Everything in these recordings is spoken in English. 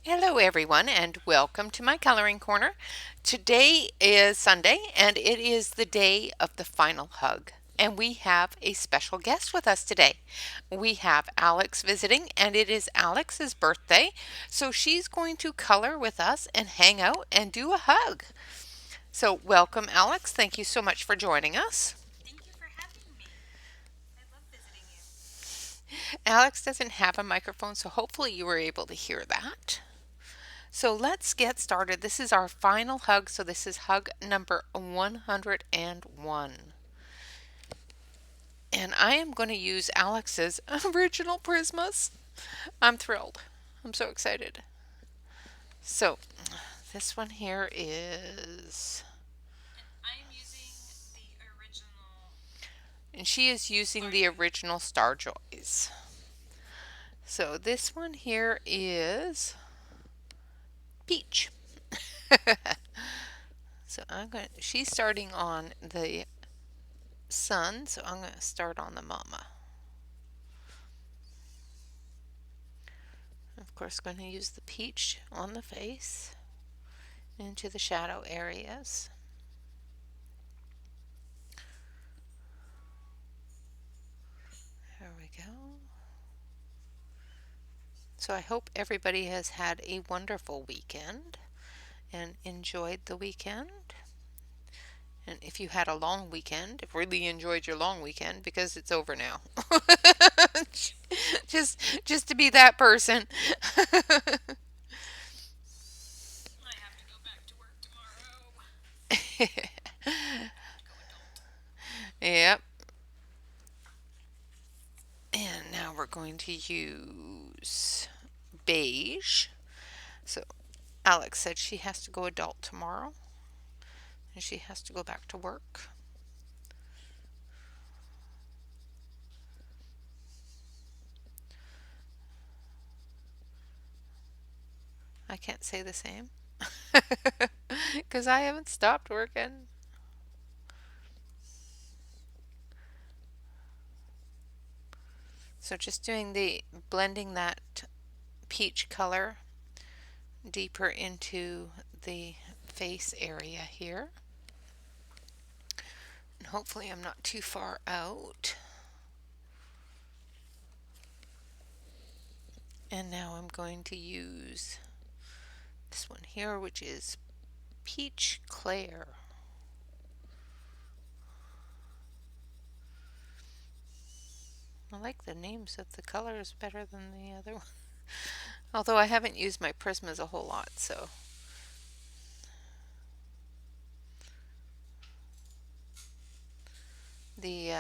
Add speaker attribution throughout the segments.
Speaker 1: Hello, everyone, and welcome to my coloring corner. Today is Sunday, and it is the day of the final hug. And we have a special guest with us today. We have Alex visiting, and it is Alex's birthday. So she's going to color with us and hang out and do a hug. So, welcome, Alex. Thank you so much for joining us. Alex doesn't have a microphone, so hopefully you were able to hear that. So let's get started. This is our final hug. So this is hug number 101. And I am going to use Alex's original Prismas. I'm thrilled. I'm so excited. So this one here is, and she is using the original Star Joys. So this one here is Peach. So she's starting on the sun, so I'm going to start on the mama. Of course, going to use the peach on the face into the shadow areas. There we go. So I hope everybody has had a wonderful weekend and enjoyed the weekend. And if you had a long weekend, really enjoyed your long weekend because it's over now. just to be that person. Yep. And now we're going to use beige. So Alex said she has to go adult tomorrow and she has to go back to work. I can't say the same because I haven't stopped working. So just doing the blending that peach color deeper into the face area here. And hopefully I'm not too far out. And now I'm going to use this one here, which is Peach Claire. I like the names of the colors better than the other one. Although I haven't used my Prismas a whole lot, so. The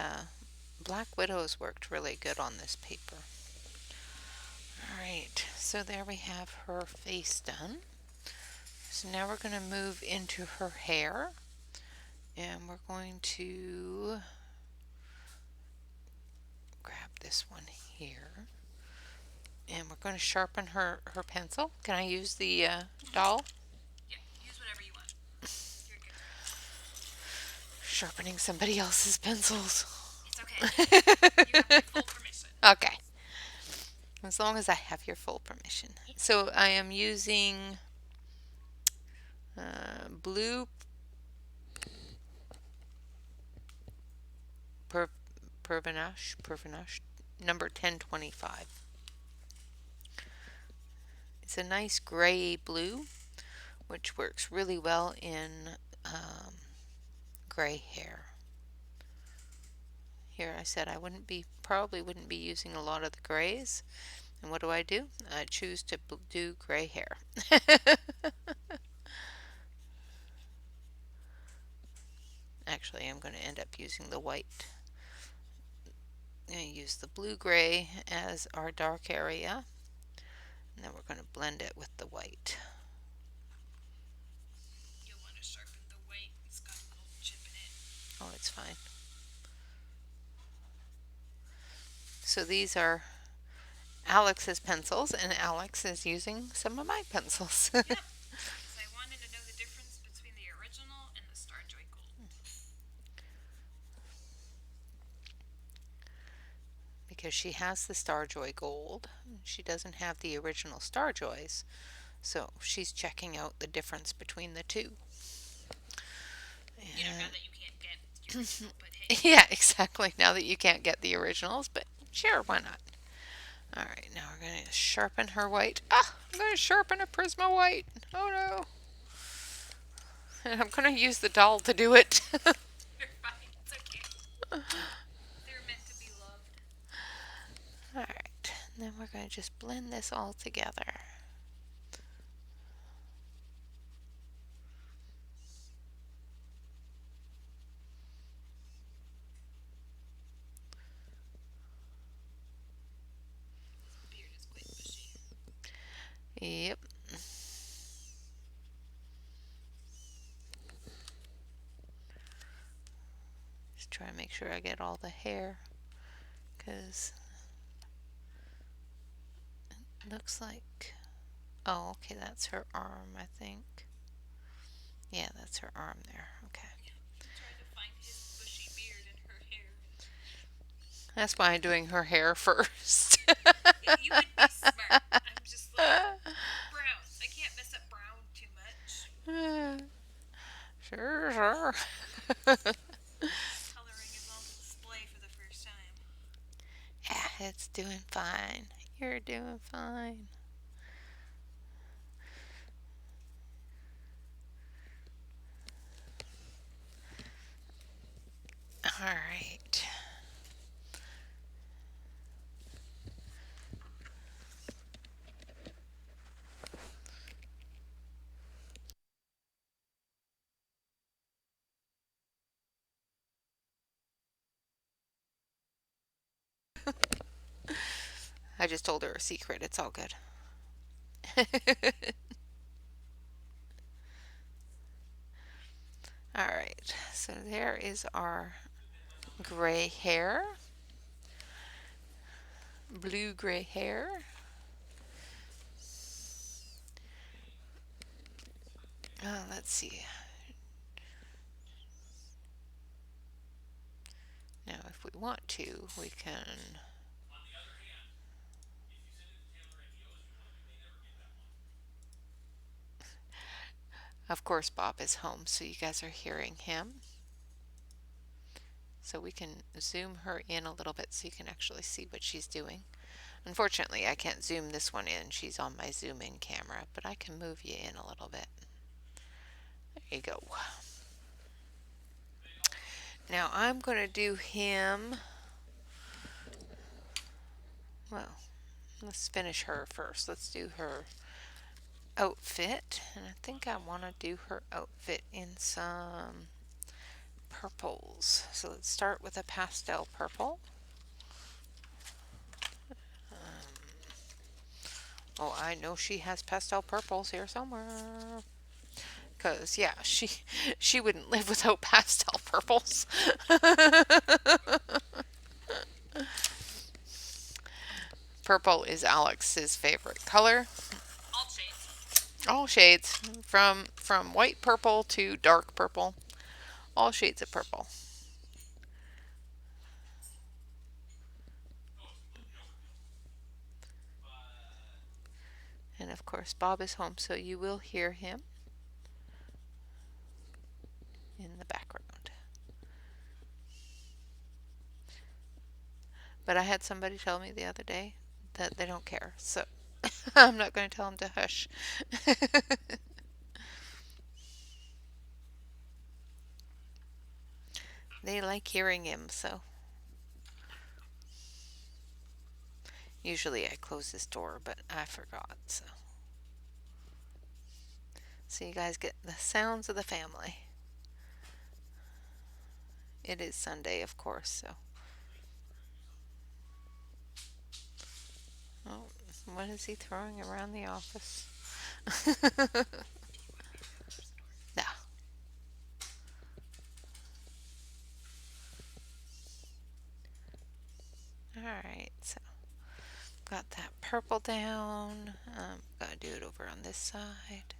Speaker 1: Black Widows worked really good on this paper. Alright, so there we have her face done. So now we're going to move into her hair. And we're going to grab this one here. And we're going to sharpen her pencil. Can I use the doll? Sharpening somebody else's pencils. Okay. As long as I have your full permission. So I am using blue Pervinache number 1025. It's a nice gray blue, which works really well in gray hair. Here I said I probably wouldn't be using a lot of the grays. And what do? I choose to do gray hair. Actually, I'm going to end up using the white. I'm going to use the blue-gray as our dark area. And then we're going to blend it with the white. You'll want to sharpen the white. It's got a little chip in it. Oh, it's fine. So these are Alex's pencils, and Alex is using some of my pencils. Yep. I wanted to know the difference between the original and the Starjoy Gold. Because she has the Starjoy Gold. She doesn't have the original Starjoys. So she's checking out the difference between the two.
Speaker 2: You know, now that you can't get the original, but hey.
Speaker 1: Yeah, exactly. Now that you can't get the originals, but sure, why not? All right, now we're going to sharpen her white. Ah, I'm going to sharpen a Prisma white. Oh no. And I'm going to use the doll to do it.
Speaker 2: You're fine. It's okay. They're meant to be loved.
Speaker 1: All right, and then we're going to just blend this all together.
Speaker 2: His beard is quite bushy.
Speaker 1: Yep. Just try to make sure I get all the hair, because it looks like, oh, okay, that's her arm, I think. Yeah, that's her arm there. Okay.
Speaker 2: Yeah. I'm trying to find his bushy beard in her hair.
Speaker 1: That's why I'm doing her hair first.
Speaker 2: Yeah, you would be smart. I'm just like, browns. I can't mess up brown too much.
Speaker 1: Sure, sure.
Speaker 2: Coloring is on display for the first time.
Speaker 1: Yeah, it's doing fine. You're doing fine. All right. I just told her a secret. It's all good. All right. So there is our gray hair, blue gray hair. Let's see. Now, if we want to, we can. Of course, Bob is home, so you guys are hearing him. So we can zoom her in a little bit so you can actually see what she's doing. Unfortunately, I can't zoom this one in. She's on my zoom in camera, but I can move you in a little bit. There you go. Now I'm going to do him. Well, let's finish her first. Let's do her outfit. And I think I want to do her outfit in some purples. So let's start with a pastel purple. Oh, I know she has pastel purples here somewhere. Cause yeah, she wouldn't live without pastel purples. Purple is Alex's favorite color.
Speaker 2: All shades.
Speaker 1: All shades, from white purple to dark purple. All shades of purple. And of course, Bob is home, so you will hear him in the background. But I had somebody tell me the other day that they don't care, so I'm not going to tell them to hush. They like hearing him, so usually I close this door, but I forgot, so you guys get the sounds of the family. It is Sunday, of course, so. Oh, what is he throwing around the office? Yeah. Alright, so got that purple down. Gotta do it over on this side.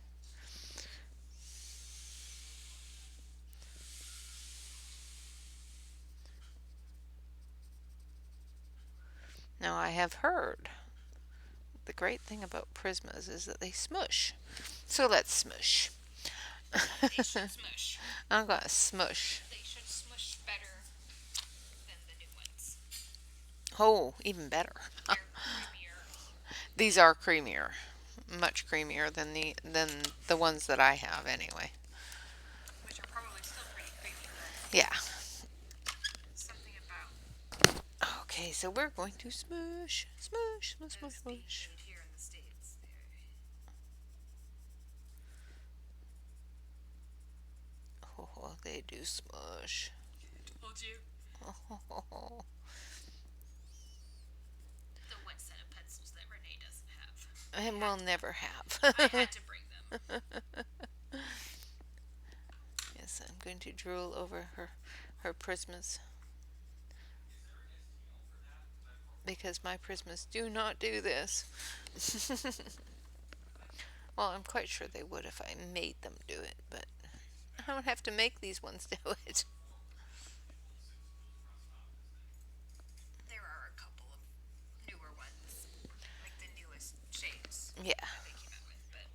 Speaker 1: Now I have heard The great thing about Prismas is that they smush. So let's smush.
Speaker 2: They should smush.
Speaker 1: I'm gonna smush.
Speaker 2: They should smush better than the new ones.
Speaker 1: Oh, even better.
Speaker 2: They're creamier,
Speaker 1: These are creamier, much creamier than the ones that I have anyway.
Speaker 2: which are probably still pretty creamy, but
Speaker 1: Yeah.
Speaker 2: something about
Speaker 1: Okay, so we're going to smush, smush, smush, smush,
Speaker 2: those being
Speaker 1: smush.
Speaker 2: made here in the States.
Speaker 1: Oh, they do smush.
Speaker 2: Told you.
Speaker 1: Oh,
Speaker 2: The one set of pencils that Renee doesn't have.
Speaker 1: and we'll never have.
Speaker 2: I had to bring them.
Speaker 1: Yes, I'm going to drool over her prismas because my prismas do not do this. Well, I'm quite sure they would if I made them do it, but I don't have to make these ones do it.
Speaker 2: There are a couple of newer ones, like the newest shapes
Speaker 1: Yeah.
Speaker 2: that they came out with, but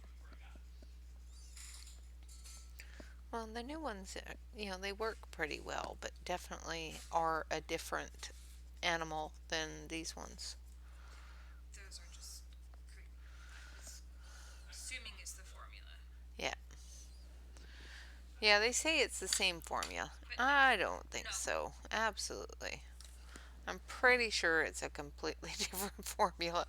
Speaker 1: Well, the new ones, they work pretty well, but definitely are a different animal than these ones.
Speaker 2: those are just. Assuming is the formula.
Speaker 1: Yeah. Yeah, they say it's the same formula.
Speaker 2: But
Speaker 1: I don't think
Speaker 2: no.
Speaker 1: so. Absolutely. I'm pretty sure it's a completely different formula.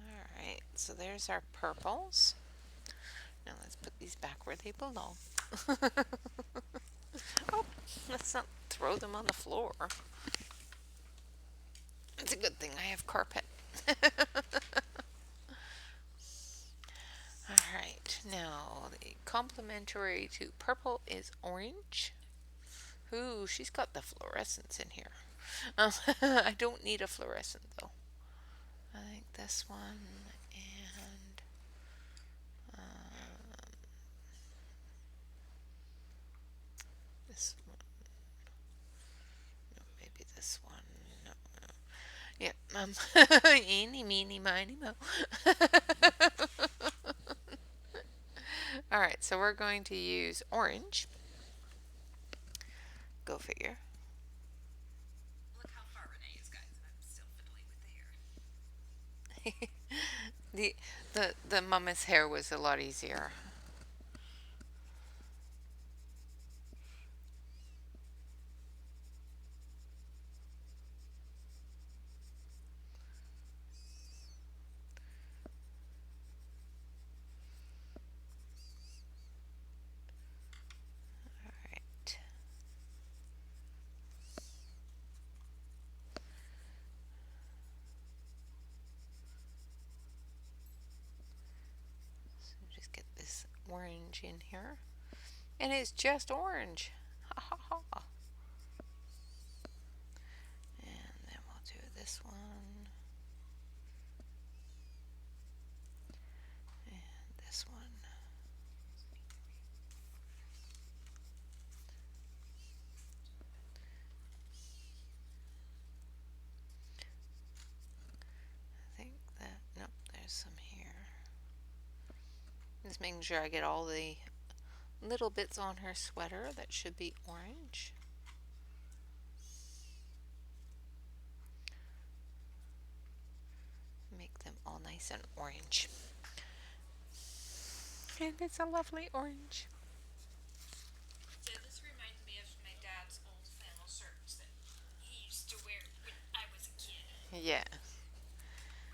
Speaker 1: Alright, so there's our purples. Now let's put these back where they belong. Oh, let's not throw them on the floor. It's a good thing I have carpet. Alright, now the complementary to purple is orange. Ooh, she's got the fluorescence in here. I don't need a fluorescent though. I think this one and this one. No, maybe this one. No, no. Yeah, eeny, meeny, miny, mo. Alright, so we're going to use orange. Go figure.
Speaker 2: Look how far Renee is, guys, and I'm still fiddling with the hair.
Speaker 1: The mama's hair was a lot easier. Alright. So just get this orange in here. And it's just orange. Ha ha ha. And then we'll do this one. And this one. I think that, nope, there's some here. Just making sure I get all the little bits on her sweater that should be orange. Make them all nice and orange. And it's a lovely orange.
Speaker 2: So this reminds me of my dad's old flannel shirts that he used to wear when I was a kid.
Speaker 1: Yeah.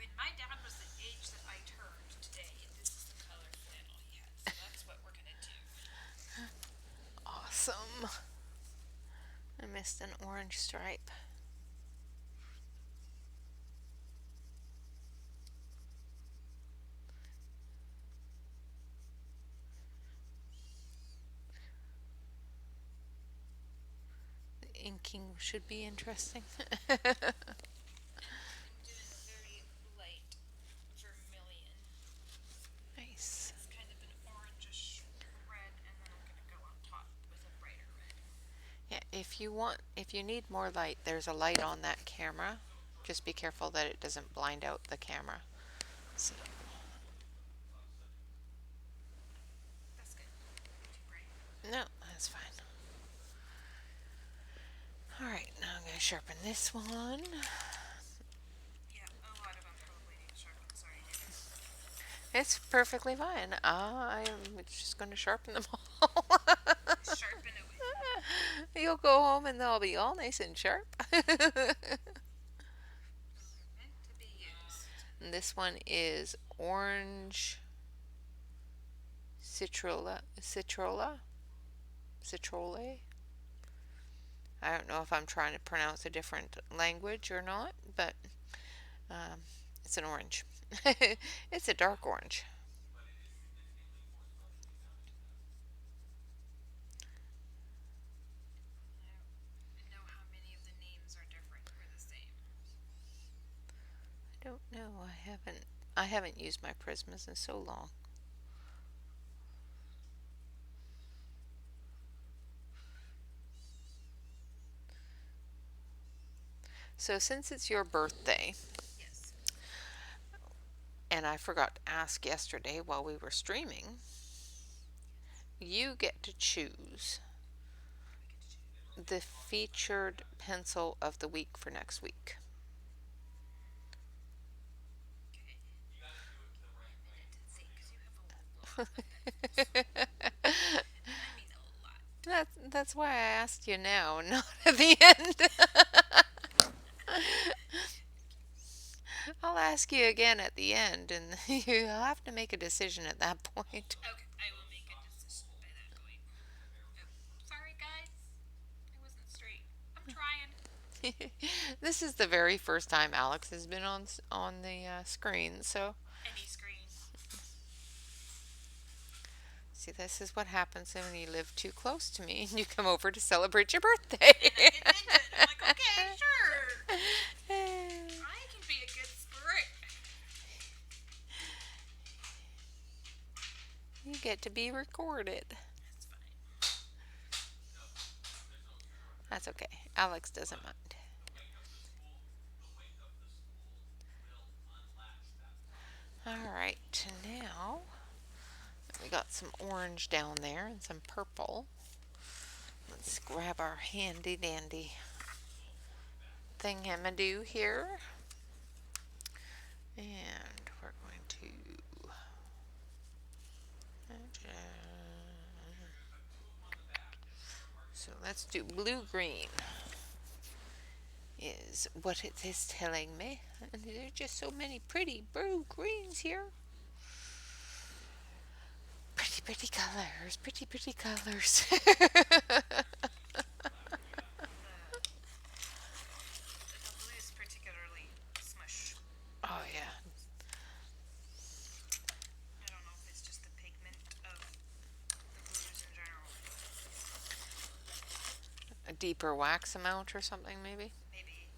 Speaker 2: When my dad was the age that I turned today, this is the color flannel he had. So that's what we're gonna do.
Speaker 1: Awesome. I missed an orange stripe. The inking should be interesting.
Speaker 2: I'm doing a very light vermilion.
Speaker 1: Nice.
Speaker 2: It's kind of an orangish red, and then I'm gonna go on top with a brighter red.
Speaker 1: Yeah, if you need more light, there's a light on that camera. Just be careful that it doesn't blind out the camera. So,
Speaker 2: That's good. Too bright.
Speaker 1: no, that's fine. All right, now I'm going to sharpen this one.
Speaker 2: Yeah, a lot of them probably need sharpened. Sorry, neighbor.
Speaker 1: It's perfectly fine. I am just going to sharpen them all.
Speaker 2: Sharpen away.
Speaker 1: You'll go home and they'll be all nice and sharp.
Speaker 2: They're meant to be used.
Speaker 1: And this one is orange citrole. I don't know if I'm trying to pronounce a different language or not, but um, it's an orange. It's a dark orange.
Speaker 2: I know how many of the names are different or the same.
Speaker 1: I don't know. I haven't used my Prismas in so long. So since it's your birthday,
Speaker 2: Yes.
Speaker 1: and I forgot to ask yesterday while we were streaming, you get to choose the featured pencil of the week for next week.
Speaker 2: Okay. A minute to think, because you have a lot of pencils. And I mean a lot.
Speaker 1: That's why I asked you now, not at the end. I'll ask you again at the end, and you'll have to make a decision at that point.
Speaker 2: Okay, I will make a decision by that point. Oh, sorry, guys. I wasn't straight. I'm trying.
Speaker 1: This is the very first time Alex has been on the screen, so
Speaker 2: Any screen.
Speaker 1: see, this is what happens when you live too close to me and you come over to celebrate your birthday.
Speaker 2: And I admit it. I'm like, okay, sure. I can be a good sport.
Speaker 1: You get to be recorded.
Speaker 2: That's fine.
Speaker 1: That's okay. Alex doesn't mind. All right, now we got some orange down there and some purple. Let's grab our handy dandy thingamadoo here. And we're going to so let's do blue green is what it is telling me. And there are just so many pretty blue greens here. Pretty, pretty colors. Pretty, pretty colors.
Speaker 2: The blue is particularly smush.
Speaker 1: Oh, yeah.
Speaker 2: I don't know if it's just the pigment of the blues in general.
Speaker 1: A deeper wax amount or something, maybe?
Speaker 2: Maybe,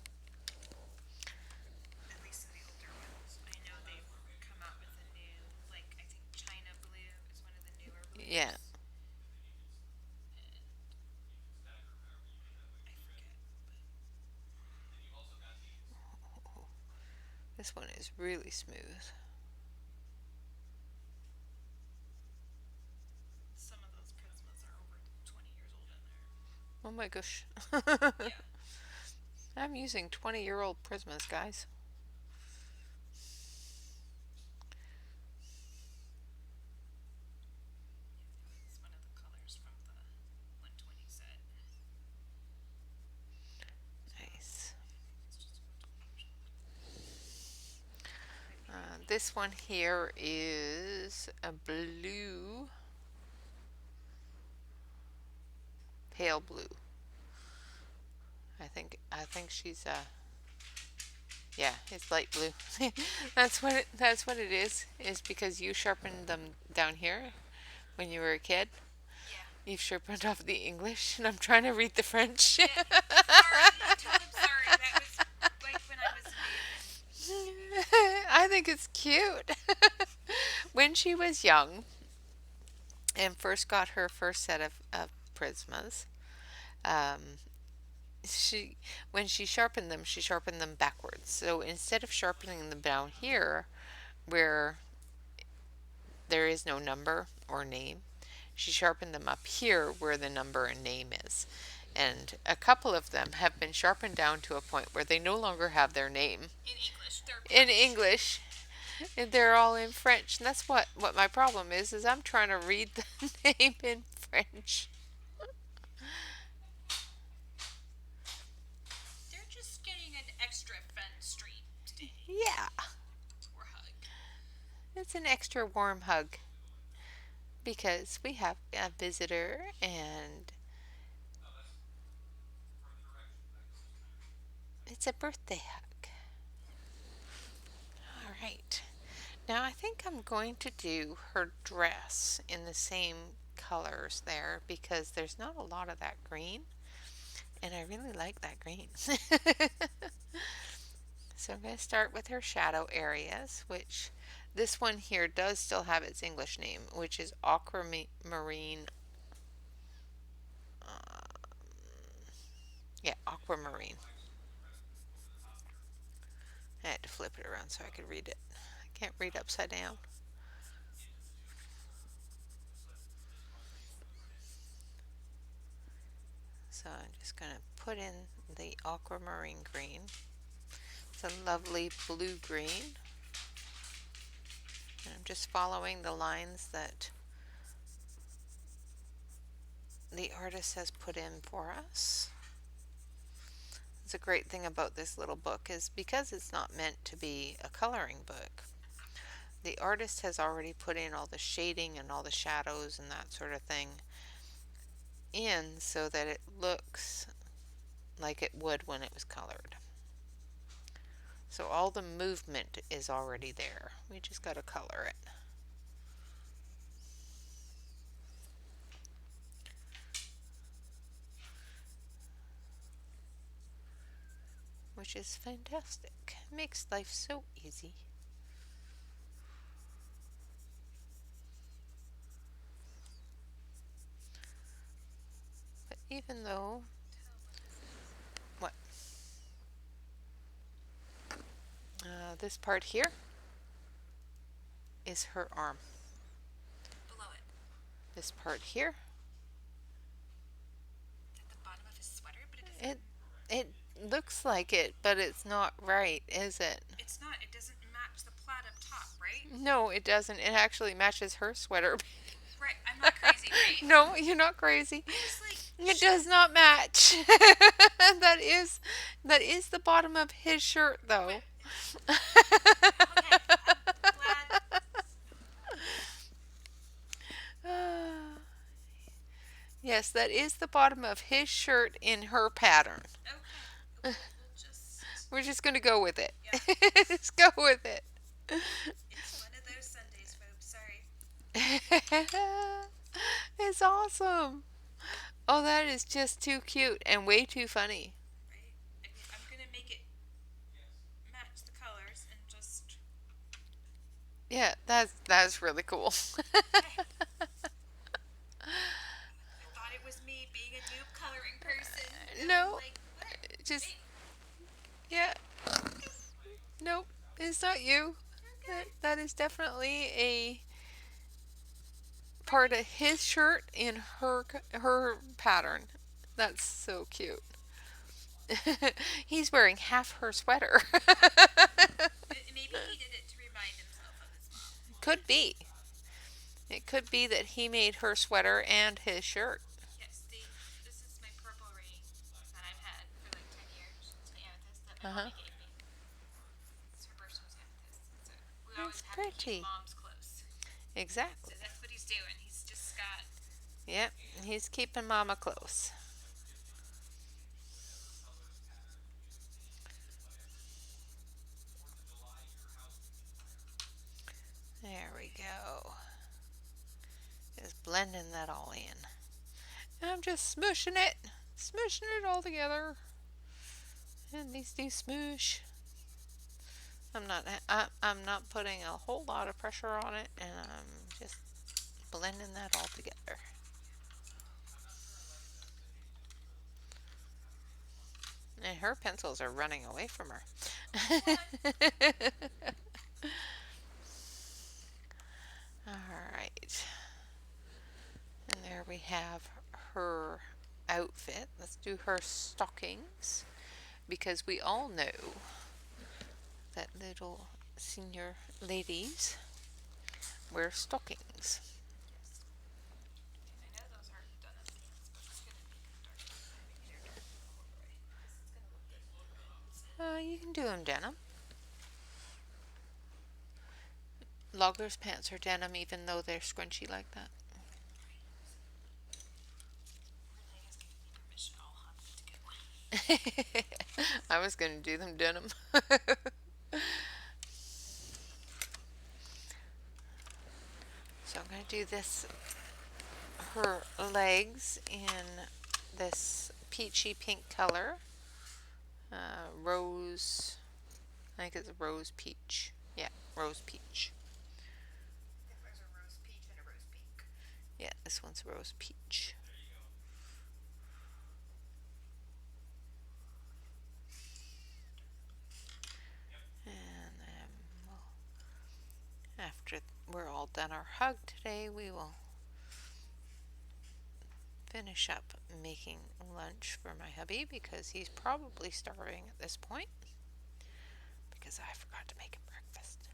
Speaker 2: at least in the older ones. I know they've come out with a new, like, I think China blue is one of the newer blues.
Speaker 1: Yeah.
Speaker 2: I forget,
Speaker 1: This one is really smooth.
Speaker 2: some of those Prismas are over 20 years old in there.
Speaker 1: Oh my gosh.
Speaker 2: Yeah.
Speaker 1: I'm using 20-year-old Prismas, guys.
Speaker 2: It's one of the colors from the 120 set.
Speaker 1: Nice.
Speaker 2: It's just about 20 years old.
Speaker 1: This one here is a blue, pale blue. I think she's yeah, it's light blue. That's what it is because you sharpened them down here when you were a kid.
Speaker 2: Yeah.
Speaker 1: You've sharpened off the English and I'm trying to read the French.
Speaker 2: Yeah. Sorry. I told him sorry. That was like when I was a baby.
Speaker 1: I think it's cute. When she was young and first got her first set of Prismas, um, she when she sharpened them, she sharpened them backwards. So instead of sharpening them down here where there is no number or name, she sharpened them up here where the number and name is. And a couple of them have been sharpened down to a point where they no longer have their name
Speaker 2: In English, they're
Speaker 1: in
Speaker 2: French.
Speaker 1: English. And they're all in French. And that's what my problem is I'm trying to read the name in French.
Speaker 2: They're just getting an extra fun street today.
Speaker 1: Yeah,
Speaker 2: Or hug.
Speaker 1: it's an extra warm hug because we have a visitor and it's a birthday hug. All right. Now I think I'm going to do her dress in the same colors there because there's not a lot of that green and I really like that green. So I'm going to start with her shadow areas, which this one here does still have its English name, which is aquamarine. Yeah, aquamarine. I had to flip it around so I could read it. I can't read upside down. So I'm just going to put in the aquamarine green. It's a lovely blue green. And I'm just following the lines that the artist has put in for us. It's a great thing about this little book is because it's not meant to be a coloring book, the artist has already put in all the shading and all the shadows and that sort of thing in so that it looks like it would when it was colored. So all the movement is already there. We just got to color it. Which is fantastic. Makes life so easy. But even though, what, this part here is her arm.
Speaker 2: Below it.
Speaker 1: This part here,
Speaker 2: At the bottom of his sweater, but it doesn't.
Speaker 1: it looks like it, but it's not right, is it?
Speaker 2: It's not. It doesn't match the plaid up top, right?
Speaker 1: No, it doesn't. It actually matches her sweater.
Speaker 2: Right. I'm not crazy, right?
Speaker 1: No, you're not crazy.
Speaker 2: I'm just like.
Speaker 1: It does not match. That is the bottom of his shirt though.
Speaker 2: Wait, okay. I'm glad.
Speaker 1: Yes, that is the bottom of his shirt in her pattern.
Speaker 2: Okay. We'll just.
Speaker 1: We're just going to go with it.
Speaker 2: Yeah.
Speaker 1: Just go with it.
Speaker 2: It's one of those Sundays, folks. Sorry.
Speaker 1: It's awesome. Oh, that is just too cute and way too funny.
Speaker 2: Right? I'm gonna make it match the colors and just.
Speaker 1: Yeah, that's really cool.
Speaker 2: Okay. I thought it was me being a noob coloring person. And
Speaker 1: No,
Speaker 2: I'm like, what?
Speaker 1: just
Speaker 2: Wait,
Speaker 1: yeah. Nope, it's not you.
Speaker 2: okay.
Speaker 1: That is definitely a part of his shirt in her pattern. That's so cute. He's wearing half her sweater.
Speaker 2: Maybe he did it to remind himself of his mom.
Speaker 1: Could be. It could be that he made her sweater and his shirt.
Speaker 2: Yes, this is my purple ring that I've had for like 10 years. It's an amethyst that my
Speaker 1: Uh huh.
Speaker 2: mommy gave me. It's her birthstone amethyst. So we
Speaker 1: That's
Speaker 2: always have to keep
Speaker 1: pretty.
Speaker 2: moms close. So
Speaker 1: Exactly.
Speaker 2: that's what he's doing. He's just got.
Speaker 1: Yep. He's keeping Mama close. There we go. Just blending that all in. And I'm just smooshing it all together. And these do smoosh. I'm not putting a whole lot of pressure on it, and I'm just blending that all together. And her pencils are running away from her.
Speaker 2: What?
Speaker 1: All right. And there we have her outfit. Let's do her stockings because we all know that little senior ladies wear stockings.
Speaker 2: Yes. I know those are denim pants, but it's gonna be kind of dark. Maybe they're dark corduroy because it's gonna look good for ribbons and.
Speaker 1: You can do them denim. Loggers pants are denim even though they're scrunchy like that.
Speaker 2: Renee has given me permission. I'm good to go.
Speaker 1: I was going to do them denim. So I'm going to do this, her legs in this peachy pink color. Rose, I think it's a rose peach. Yeah, rose peach.
Speaker 2: I think there's a rose peach and a rose pink.
Speaker 1: Yeah, this one's rose peach. And then after we're all done our hug today, we will finish up making lunch for my hubby because he's probably starving at this point because I forgot to make him breakfast.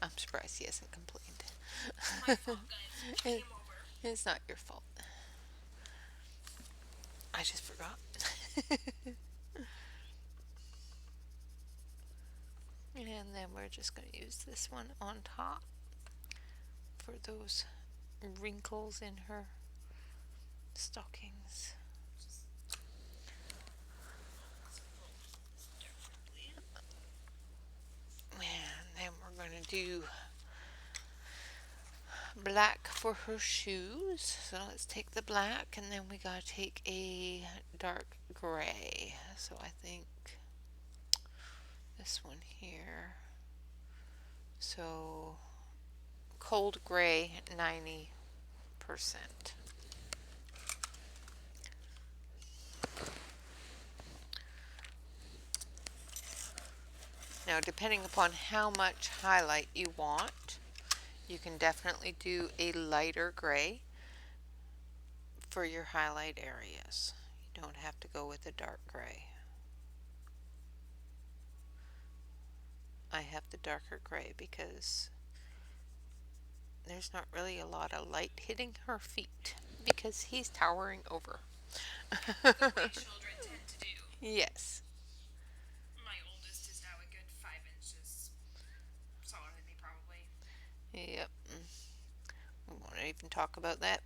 Speaker 1: I'm surprised he hasn't complained.
Speaker 2: It's my fault, guys. I came over.
Speaker 1: It's not your fault. I just forgot. And then we're just going to use this one on top for those wrinkles in her stockings. And then we're going to do black for her shoes. So let's take the black and then we got to take a dark gray. So I think this one here. So cold gray 90%. Now depending upon how much highlight you want, you can definitely do a lighter gray for your highlight areas. You don't have to go with a dark gray. I have the darker gray because there's not really a lot of light hitting her feet because he's towering over.
Speaker 2: The way children tend to do.
Speaker 1: Yes.
Speaker 2: My oldest is now a good 5 inches taller than me, probably.
Speaker 1: Yep. We won't even talk about that.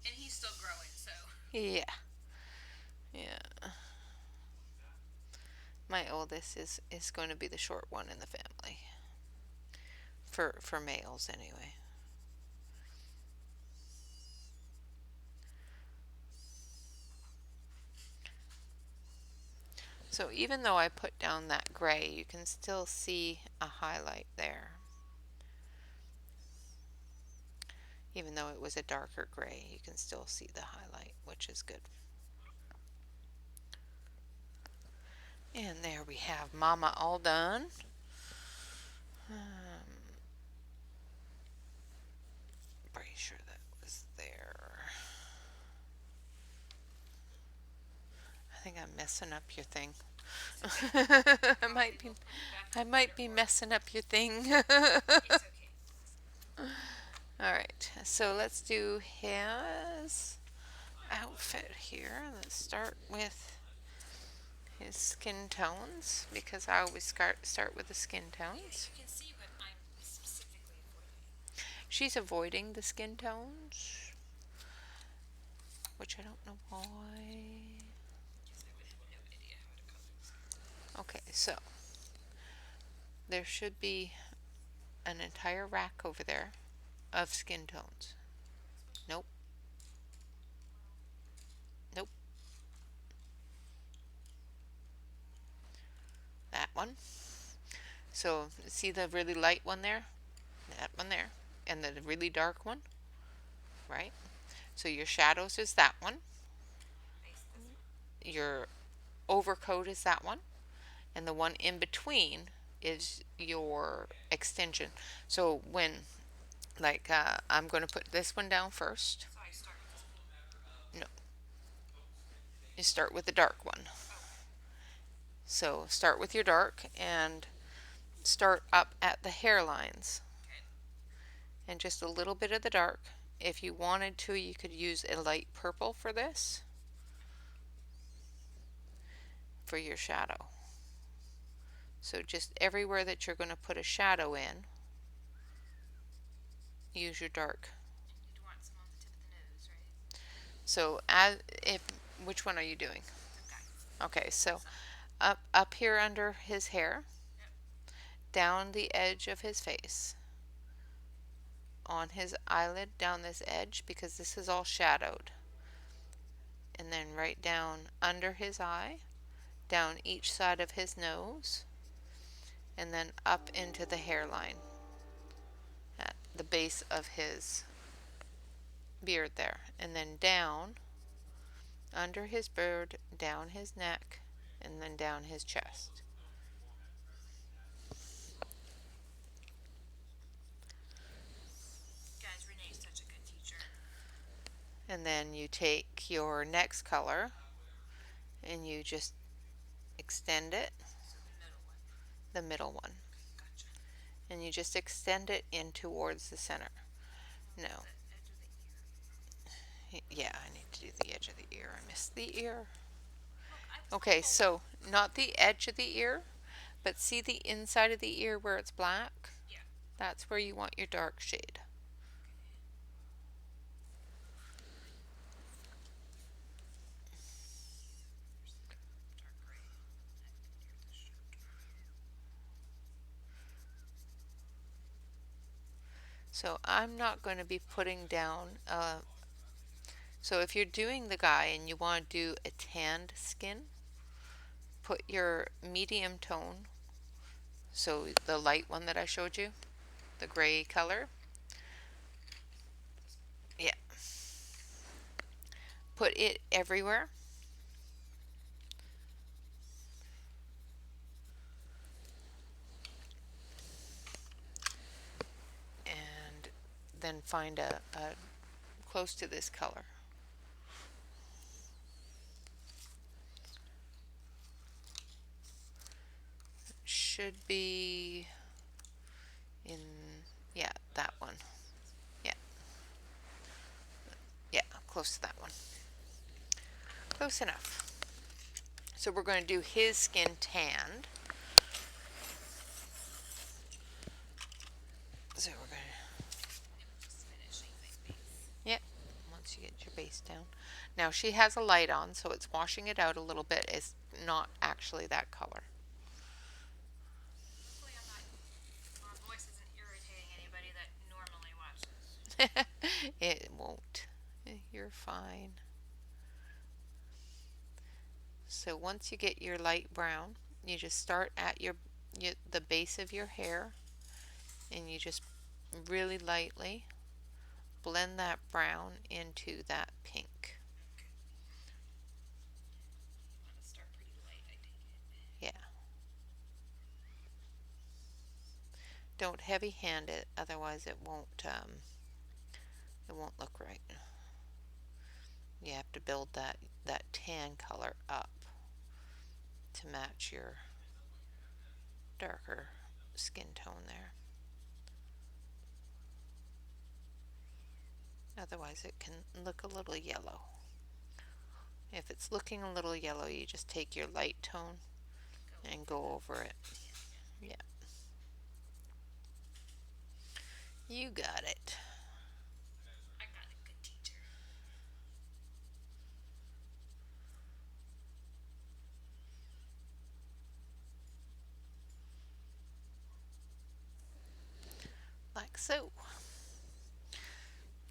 Speaker 2: And he's still growing, so.
Speaker 1: Yeah. Yeah. My oldest is going to be the short one in the family. For males anyway. So even though I put down that gray, you can still see a highlight there. Even though it was a darker gray, you can still see the highlight, which is good. And there we have Mama all done. Pretty sure that was there. I think I'm messing up your thing. I might be messing up your thing.
Speaker 2: It's okay.
Speaker 1: All right, so let's do his outfit here. Let's start with his skin tones because I always start with the skin
Speaker 2: Yeah,
Speaker 1: tones.
Speaker 2: you can see what I'm specifically avoiding.
Speaker 1: She's avoiding the skin tones, which I don't know why.
Speaker 2: Because I would have no idea how to color this.
Speaker 1: Okay, so there should be an entire rack over there of skin tones. Nope. Nope. That one. So see the really light one there? That one there. And the really dark one? right? So your shadows is that one.
Speaker 2: Base this one.
Speaker 1: Your overcoat is that one. And the one in between is your extension. So when, like, I'm going to put this one down first.
Speaker 2: So I start with this one.
Speaker 1: No, you start with the dark one.
Speaker 2: Okay.
Speaker 1: So start with your dark and start up at the hairlines
Speaker 2: Okay.
Speaker 1: and just a little bit of the dark. If you wanted to, you could use a light purple for this, for your shadow. So just everywhere that you're going to put a shadow in, use your dark.
Speaker 2: And you'd want some on the tip of the nose, right?
Speaker 1: So as if, which one are you doing?
Speaker 2: The guys.
Speaker 1: Okay, so
Speaker 2: Some.
Speaker 1: up here under his hair,
Speaker 2: Yep.
Speaker 1: down the edge of his face, on his eyelid, down this edge, because this is all shadowed, and then right down under his eye, down each side of his nose, and then up into the hairline at the base of his beard there, and then down under his beard, down his neck, and then down his chest.
Speaker 2: Guys, Renee's such a good teacher.
Speaker 1: And then you take your next color and you just extend it,
Speaker 2: So the middle one.
Speaker 1: the middle one,
Speaker 2: Gotcha.
Speaker 1: and you just extend it in towards the center.
Speaker 2: And
Speaker 1: No,
Speaker 2: the edge of the ear.
Speaker 1: yeah, I need to do the edge of the ear. I missed the ear.
Speaker 2: Look, I was
Speaker 1: Okay,
Speaker 2: helpful.
Speaker 1: so not the edge of the ear, but see the inside of the ear where it's black?
Speaker 2: Yeah.
Speaker 1: That's where you want your dark shade.
Speaker 2: Dark gray near the shoulder.
Speaker 1: So I'm not going to be putting down, so if you're doing the guy and you want to do a tanned skin, put your medium tone, so the light one that I showed you, the gray color, yeah, put it everywhere. And then find a close to this color. Should be in, yeah, that one. Yeah, yeah, close to that one. Close enough. So we're going to do his skin tanned. So we're going
Speaker 2: I'm just finishing my base.
Speaker 1: to, yeah, once you get your base down. Now she has a light on, so it's washing it out a little bit. It's not actually that color.
Speaker 2: Hopefully my voice isn't irritating anybody that normally watches.
Speaker 1: It won't. You're fine. So once you get your light brown, you just start at the base of your hair and you just really lightly blend that brown into that pink.
Speaker 2: Okay. You want to start pretty light, I take it.
Speaker 1: Yeah. Don't heavy hand it, otherwise it won't look right. You have to build that tan color up to match your darker skin tone there. Otherwise it can look a little yellow. If it's looking a little yellow, you just take your light tone and go over it. Yeah. You got it.
Speaker 2: I got a good teacher.
Speaker 1: Like so.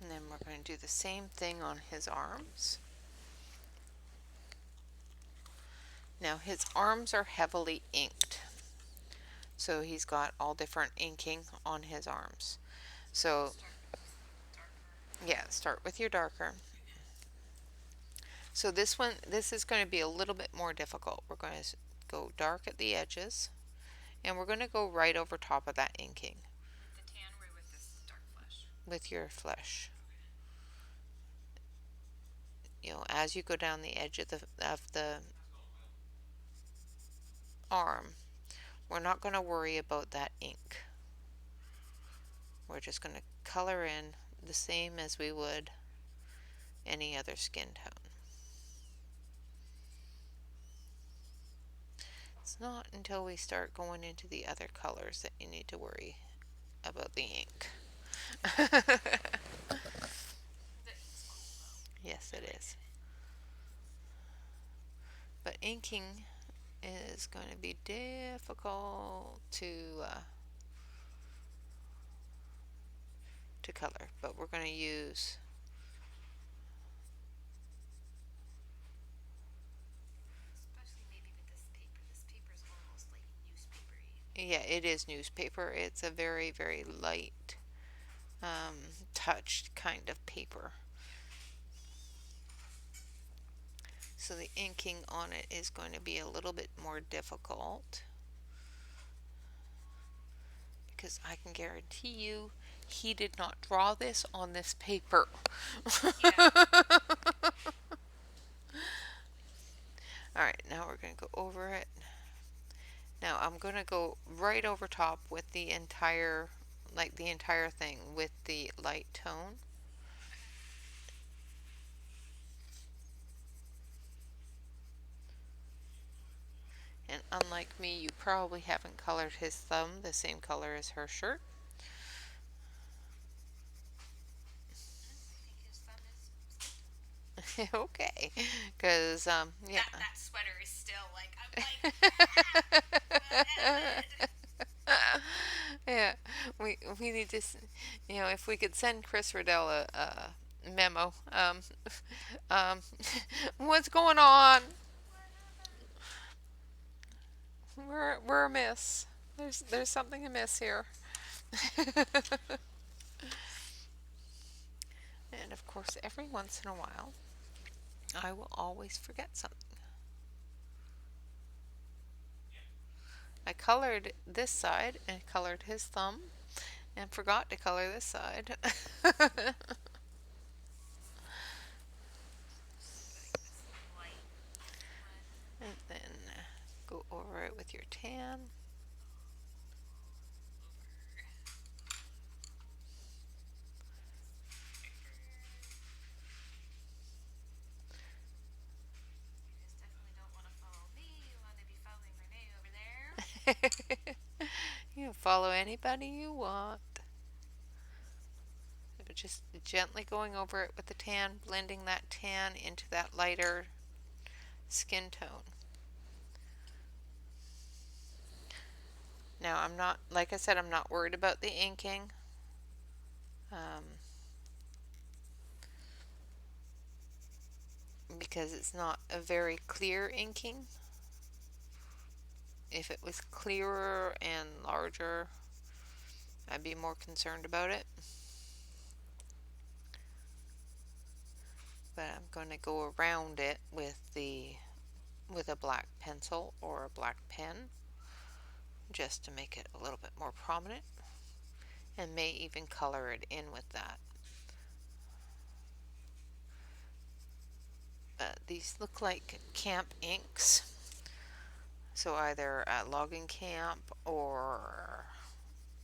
Speaker 1: And then we're going to do the same thing on his arms. Now his arms are heavily inked. So he's got all different inking on his arms. So
Speaker 2: Start darker.
Speaker 1: Yeah, start with your darker. So this one, this is going to be a little bit more difficult. We're going to go dark at the edges, and we're going to go right over top of that inking
Speaker 2: With the tan or with this dark flesh?
Speaker 1: with your flesh. You know, as you go down the edge of the arm, we're not going to worry about that ink. We're just going to color in the same as we would any other skin tone. It's not until we start going into the other colors that you need to worry about the ink.
Speaker 2: The ink's cool though.
Speaker 1: Yes,
Speaker 2: I
Speaker 1: it
Speaker 2: like
Speaker 1: is.
Speaker 2: it.
Speaker 1: But inking is going to be difficult to color. But we're going to use,
Speaker 2: Especially maybe with this paper. This paper is almost like newspapery.
Speaker 1: yeah, it is newspaper. It's a very, very light touched kind of paper. So the inking on it is going to be a little bit more difficult because I can guarantee you he did not draw this on this paper.
Speaker 2: Yeah.
Speaker 1: Alright, now we're going to go over it. Now I'm going to go right over top with the entire, like the entire thing with the light tone. And unlike me, you probably haven't colored his thumb the same color as her shirt.
Speaker 2: I think his thumb is
Speaker 1: Okay, because yeah.
Speaker 2: that sweater is still like I'm like what happened?
Speaker 1: Yeah, we need to, you know, if we could send Chris Riddell a memo. Um, what's going on?
Speaker 2: What happened?
Speaker 1: We're amiss. There's something amiss here. And of course, every once in a while, I will always forget something. I colored this side and colored his thumb and forgot to color this side.
Speaker 2: Just putting this light one
Speaker 1: And then go over it with your tan.
Speaker 2: over. You guys definitely don't want to follow me. You want to be following Renee over there.
Speaker 1: You can follow anybody you want. Just gently going over it with the tan, blending that tan into that lighter skin tone. Now I'm not, like I said, I'm not worried about the inking. Because it's not a very clear inking. If it was clearer and larger, I'd be more concerned about it. But I'm going to go around it with a black pencil or a black pen just to make it a little bit more prominent, and may even color it in with that. These look like camp inks, so either at logging camp or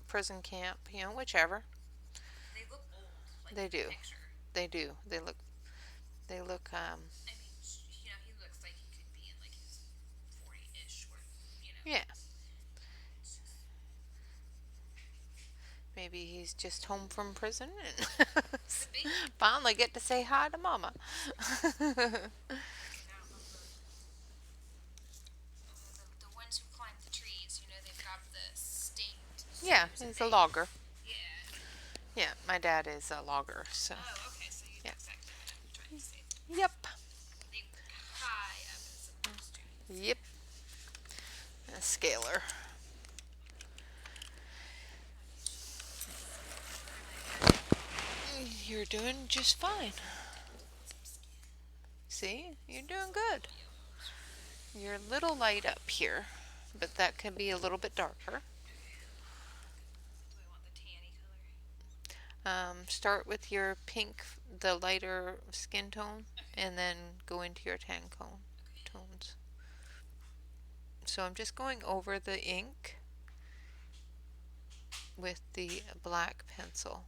Speaker 1: prison camp, you know, whichever.
Speaker 2: They look old, like
Speaker 1: They
Speaker 2: in the
Speaker 1: do.
Speaker 2: picture.
Speaker 1: They do. They look
Speaker 2: I mean, he looks like he could be in like his 40-ish, or
Speaker 1: yeah.
Speaker 2: it's just
Speaker 1: Maybe he's just home from prison and
Speaker 2: could be.
Speaker 1: finally get to say hi to mama.
Speaker 2: Now the ones who climb the trees, they've got the staked
Speaker 1: Yeah,
Speaker 2: spears and
Speaker 1: he's a
Speaker 2: they,
Speaker 1: logger.
Speaker 2: yeah.
Speaker 1: Yeah, my dad is a logger, so
Speaker 2: Oh, okay, so you know
Speaker 1: yeah.
Speaker 2: exactly what I'm trying to say.
Speaker 1: Yep.
Speaker 2: They work high up as opposed to.
Speaker 1: Yep. A scaler.
Speaker 2: I need to just put my
Speaker 1: You're doing just fine.
Speaker 2: Some skin.
Speaker 1: See? You're
Speaker 2: It's
Speaker 1: doing
Speaker 2: a little
Speaker 1: good.
Speaker 2: yellow.
Speaker 1: You're a little light up here, but that can be a little bit darker.
Speaker 2: Okay. Do I want the tanny color?
Speaker 1: Start with your pink, the lighter skin tone,
Speaker 2: Okay.
Speaker 1: and then go into your tan
Speaker 2: Okay.
Speaker 1: tones. So I'm just going over the ink with the black pencil.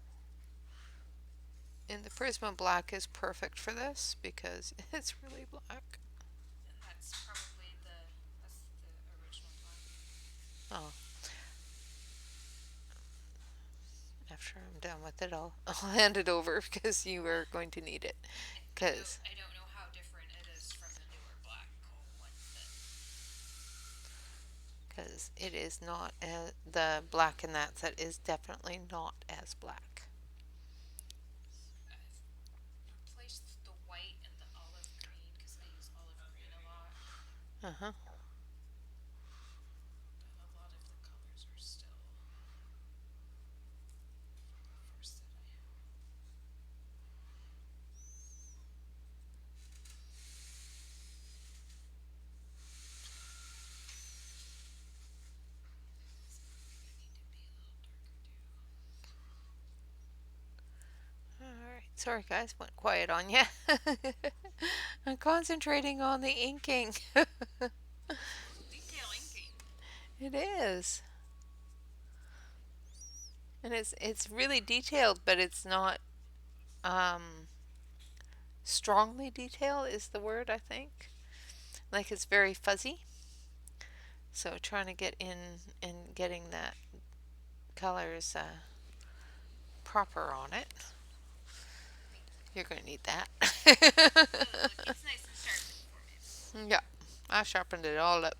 Speaker 1: And the Prisma black is perfect for this because it's really black.
Speaker 2: And that's the original black.
Speaker 1: Oh, after I'm done with it, I'll hand it over because you are going to need it. Because
Speaker 2: I don't know how different it is from the newer black ones then.
Speaker 1: it is not the black in that set is definitely not as black.
Speaker 2: I've replaced the white and the olive green because I use olive green a lot.
Speaker 1: Uh huh.
Speaker 2: But a lot of the colors are still first that I have.
Speaker 1: All right. Sorry, guys, went quiet on you. I'm concentrating on the inking.
Speaker 2: Detail inking.
Speaker 1: It is. And it's really detailed, but it's not um strongly detailed is the word I think. Like it's very fuzzy. So trying to get in and getting that colors proper on it.
Speaker 2: Thank you.
Speaker 1: You're going to need that.
Speaker 2: Look, it's nice and sharpened for me.
Speaker 1: Yeah, I sharpened it all up.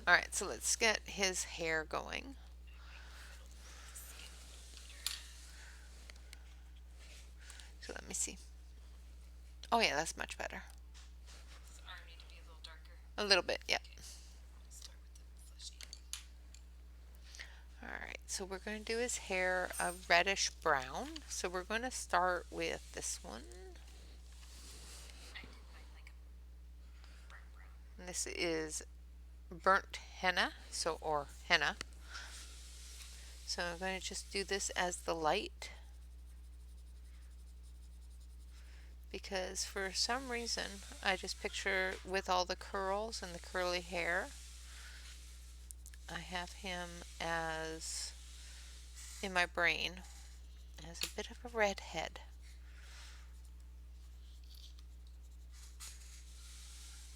Speaker 1: All right, so let's get his hair going.
Speaker 2: I might go a little more with the skin tone later.
Speaker 1: So let me see. Oh yeah, that's much better.
Speaker 2: Does the arm need to be a little darker?
Speaker 1: A little bit, yeah.
Speaker 2: Okay. I'll start with the fleshy.
Speaker 1: All right, so we're going to do his hair a reddish brown. So we're going to start with this one.
Speaker 2: I did mine like a burnt brown.
Speaker 1: And this is burnt henna, so or henna. So I'm going to just do this as the light because for some reason I just picture with all the curls and the curly hair, I have him as in my brain as a bit of a redhead.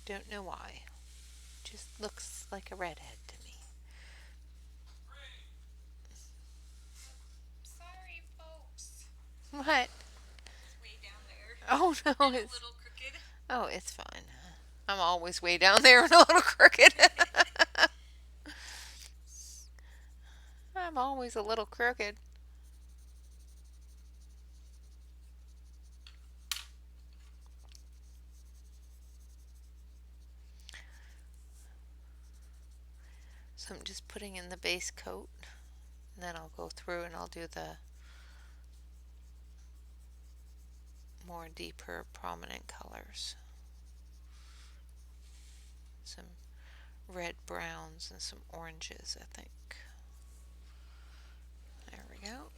Speaker 1: Don't know why. Just looks like a redhead to me.
Speaker 2: Sorry, folks.
Speaker 1: What?
Speaker 2: Just way down there.
Speaker 1: Oh no,
Speaker 2: And a
Speaker 1: it's
Speaker 2: little crooked.
Speaker 1: it's fine. I'm always way down there and a little crooked. I'm always a little crooked. So I'm just putting in the base coat, and then I'll go through and I'll do the more deeper prominent colors. Some red browns and some oranges, I think. There we go.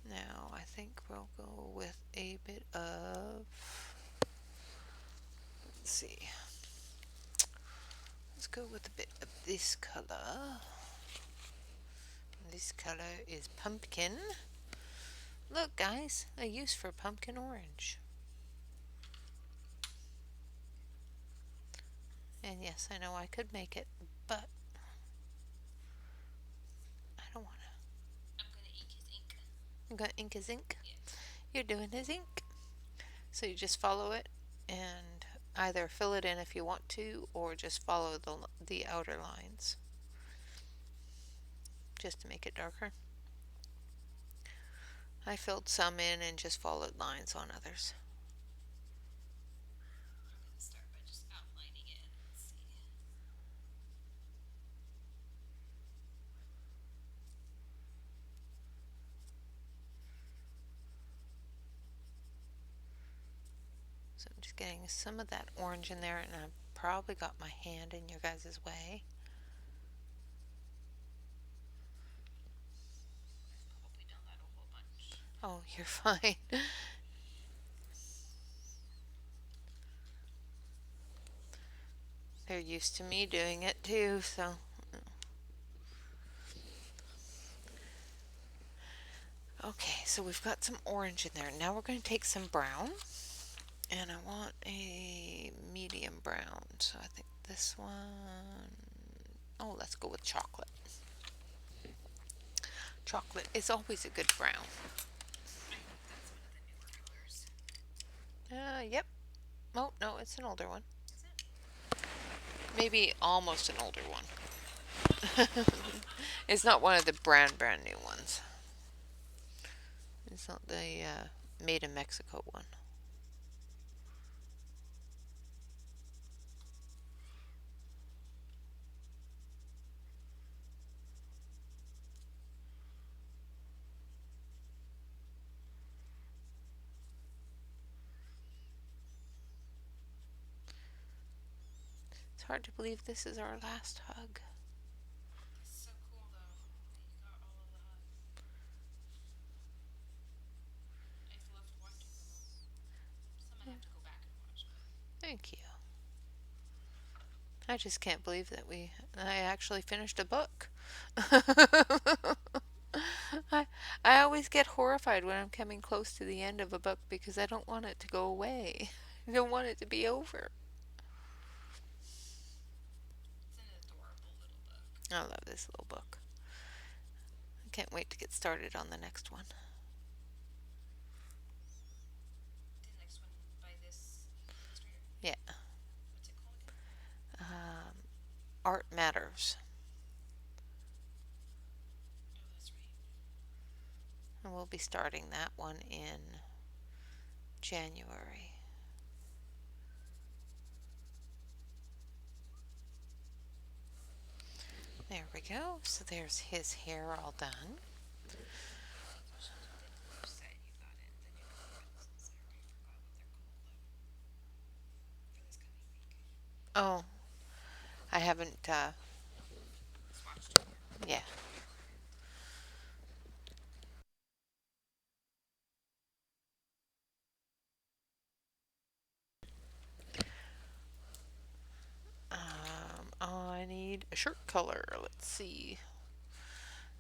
Speaker 1: Now I think we'll go with a bit of, let's see, let's go with a bit of this color. This color is pumpkin. Look guys, a use for pumpkin orange. And yes, I know I could make it, but I don't want to.
Speaker 2: I'm gonna ink his ink.
Speaker 1: I'm going to ink his ink.
Speaker 2: Yeah.
Speaker 1: You're doing his ink. So you just follow it and either fill it in if you want to or just follow the outer lines just to make it darker. I filled some in and just followed lines on others.
Speaker 2: I'm gonna start by just outlining it and let's see.
Speaker 1: So I'm just getting some of that orange in there, and I've probably got my hand in your guys' way.
Speaker 2: I've probably done that a whole bunch.
Speaker 1: Oh, you're fine. They're used to me doing it too, so. Okay, so we've got some orange in there. Now we're going to take some brown, and I want a medium brown. So I think this one. Oh, let's go with chocolate. Chocolate is always a good brown.
Speaker 2: I think that's one of the newer colors.
Speaker 1: Yep. Oh, no, it's an older one.
Speaker 2: Is it?
Speaker 1: Maybe almost an older one. It's not one of the brand new ones. It's not the made in Mexico one. It's hard to believe this is our last hug.
Speaker 2: It's so cool though that you got all of the hugs. I've loved watching them all. Some I have to go back and watch, but
Speaker 1: Thank you. I just can't believe that I actually finished a book. I I always get horrified when I'm coming close to the end of a book because I don't want it to go away. I don't want it to be over.
Speaker 2: it's an adorable little book.
Speaker 1: I love this little book. I can't wait to get started on the next one.
Speaker 2: The next one by this illustrator.
Speaker 1: Yeah.
Speaker 2: What's it called again?
Speaker 1: Um, Art Matters.
Speaker 2: Oh, that's right.
Speaker 1: And we'll be starting that one in January. There we go. So there's his hair all done.
Speaker 2: You said you got it, the new presents. I already forgot what they're called for this coming week.
Speaker 1: Oh, I haven't,
Speaker 2: Swatched it yet.
Speaker 1: yeah. I need a shirt color. Let's see.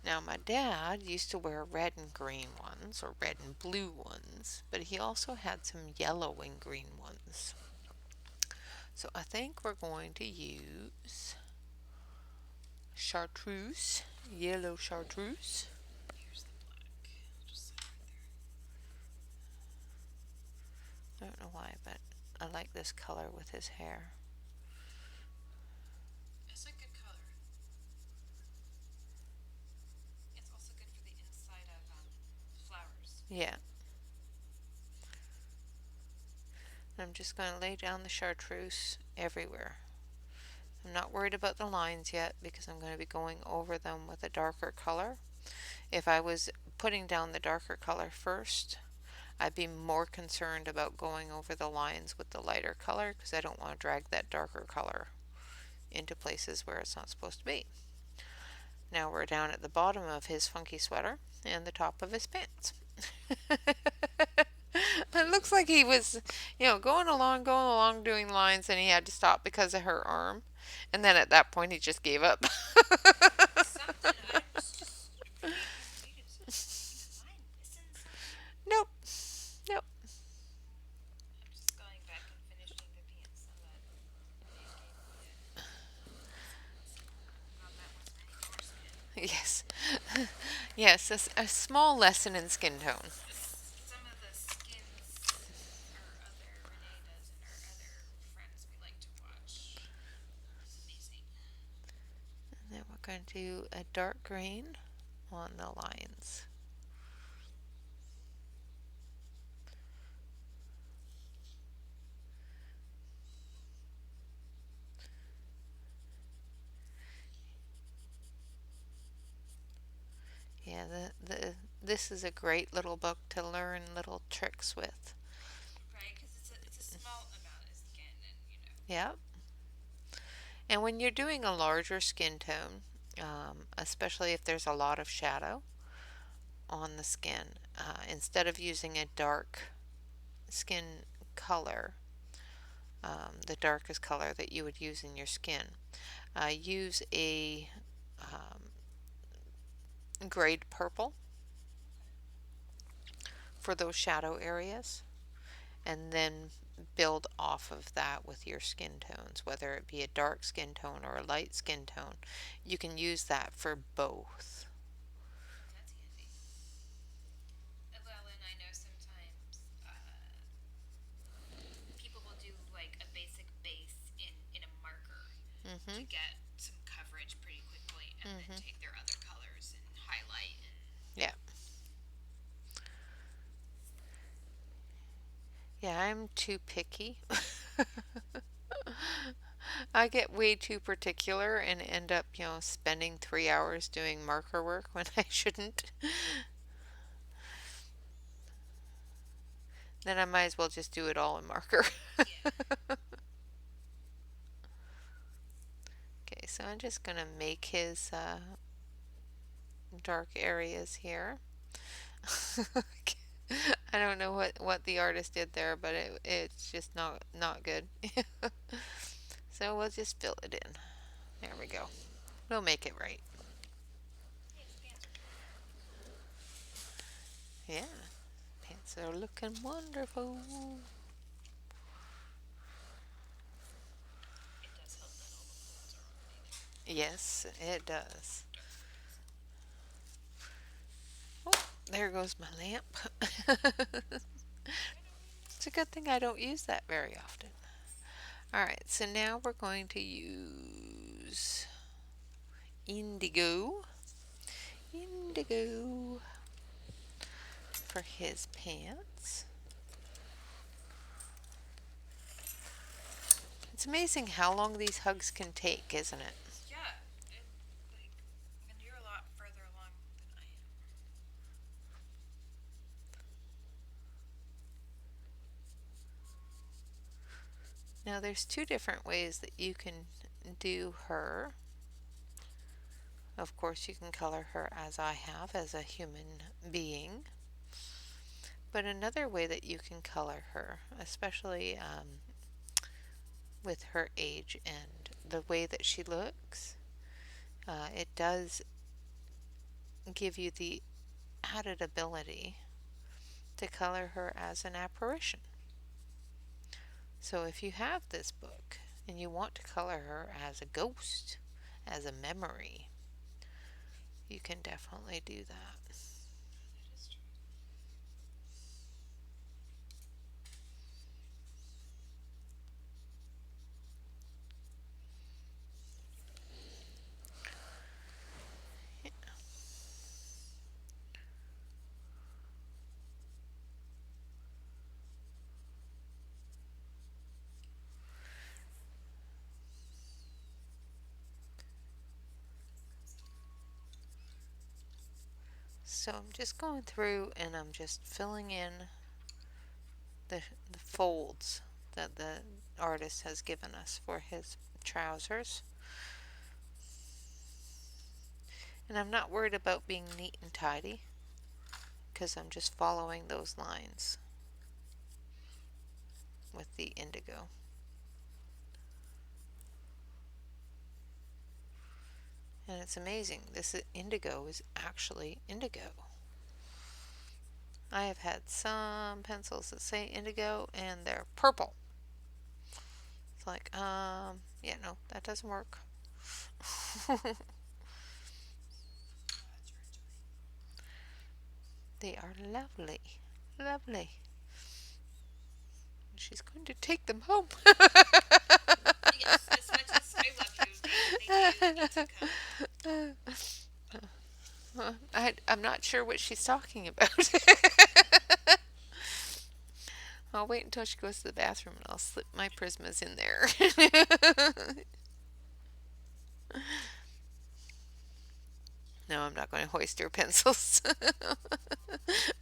Speaker 1: Now, my dad used to wear red and green ones, or red and blue ones, but he also had some yellow and green ones. So I think we're going to use chartreuse, yellow chartreuse.
Speaker 2: Here's the black. I'll just set it right
Speaker 1: I don't know why, but I like this color with his hair.
Speaker 2: there. It's a good color. It's also good for the inside of flowers.
Speaker 1: Yeah. I'm just going to lay down the chartreuse everywhere. I'm not worried about the lines yet because I'm going to be going over them with a darker color. If I was putting down the darker color first, I'd be more concerned about going over the lines with the lighter color because I don't want to drag that darker color into places where it's not supposed to be. Now we're down at the bottom of his funky sweater and the top of his pants. It looks like he was, going along doing lines and he had to stop because of her arm. And then at that point he just gave up.
Speaker 2: Something. I was just reading something. Am I missing something?
Speaker 1: Nope. Nope.
Speaker 2: I'm just going back and finishing the pants that Nate gave me on that one tiny foreskin.
Speaker 1: Yes. Yes, a small lesson in skin tone.
Speaker 2: Some of the skins our other Renee does and our other friends we like to watch is amazing.
Speaker 1: And then we're going to do a dark green on the lines. Yeah, this is a great little book to learn little tricks with.
Speaker 2: Right, because it's a small
Speaker 1: Yep. And when you're doing a larger skin tone, especially if there's a lot of shadow on the skin, instead of using a dark skin color, the darkest color that you would use in your skin, use a grade purple for those shadow areas, and then build off of that with your skin tones, whether it be a dark skin tone or a light skin tone. You can use that for both.
Speaker 2: That's handy. Well, and I know sometimes people will do like a basic base in a marker to
Speaker 1: Mm-hmm.
Speaker 2: get some coverage pretty quickly, and then
Speaker 1: Mm-hmm.
Speaker 2: take their other colors and highlight and
Speaker 1: Yeah. Yeah, I'm too picky. I get way too particular and end up, spending 3 hours doing marker work when I shouldn't. Then I might as well just do it all in marker.
Speaker 2: yeah.
Speaker 1: Okay, so I'm just gonna make his dark areas here. I don't know what the artist did there, but it's just not good. So we'll just fill it in. There we go. We'll make it right.
Speaker 2: Hey, his pants are turning out.
Speaker 1: Yeah, pants are looking wonderful.
Speaker 2: It does help that all the folds are already there.
Speaker 1: Yes, it does.
Speaker 2: Dark space.
Speaker 1: Oh, there goes my lamp.
Speaker 2: I don't mind
Speaker 1: It's a
Speaker 2: that.
Speaker 1: good thing I don't use that very often. Alright, so now we're going to use indigo. Indigo for his pants. It's amazing how long these hugs can take, isn't it?
Speaker 2: Yeah, and like when you're a lot further along than I am.
Speaker 1: Now, there's two different ways that you can do her. Of course, you can color her as I have, as a human being. But another way that you can color her, especially with her age and the way that she looks, it does give you the added ability to color her as an apparition. So if you have this book and you want to color her as a ghost, as a memory, you can definitely do that.
Speaker 2: That is true.
Speaker 1: So I'm just going through and I'm just filling in the, the folds that the artist has given us for his trousers. And I'm not worried about being neat and tidy because I'm just following those lines with the indigo. And it's amazing. This indigo is actually indigo. I have had some pencils that say indigo and they're purple. It's like, yeah, no, that doesn't work.
Speaker 2: Oh, that's wrenching.
Speaker 1: They are lovely. Lovely. She's going to take them home.
Speaker 2: Yes, as much as I love you, they do need to come.
Speaker 1: I'm not sure what she's talking about. I'll wait until she goes to the bathroom and I'll slip my prismas in there. No, I'm not going to hoist her pencils.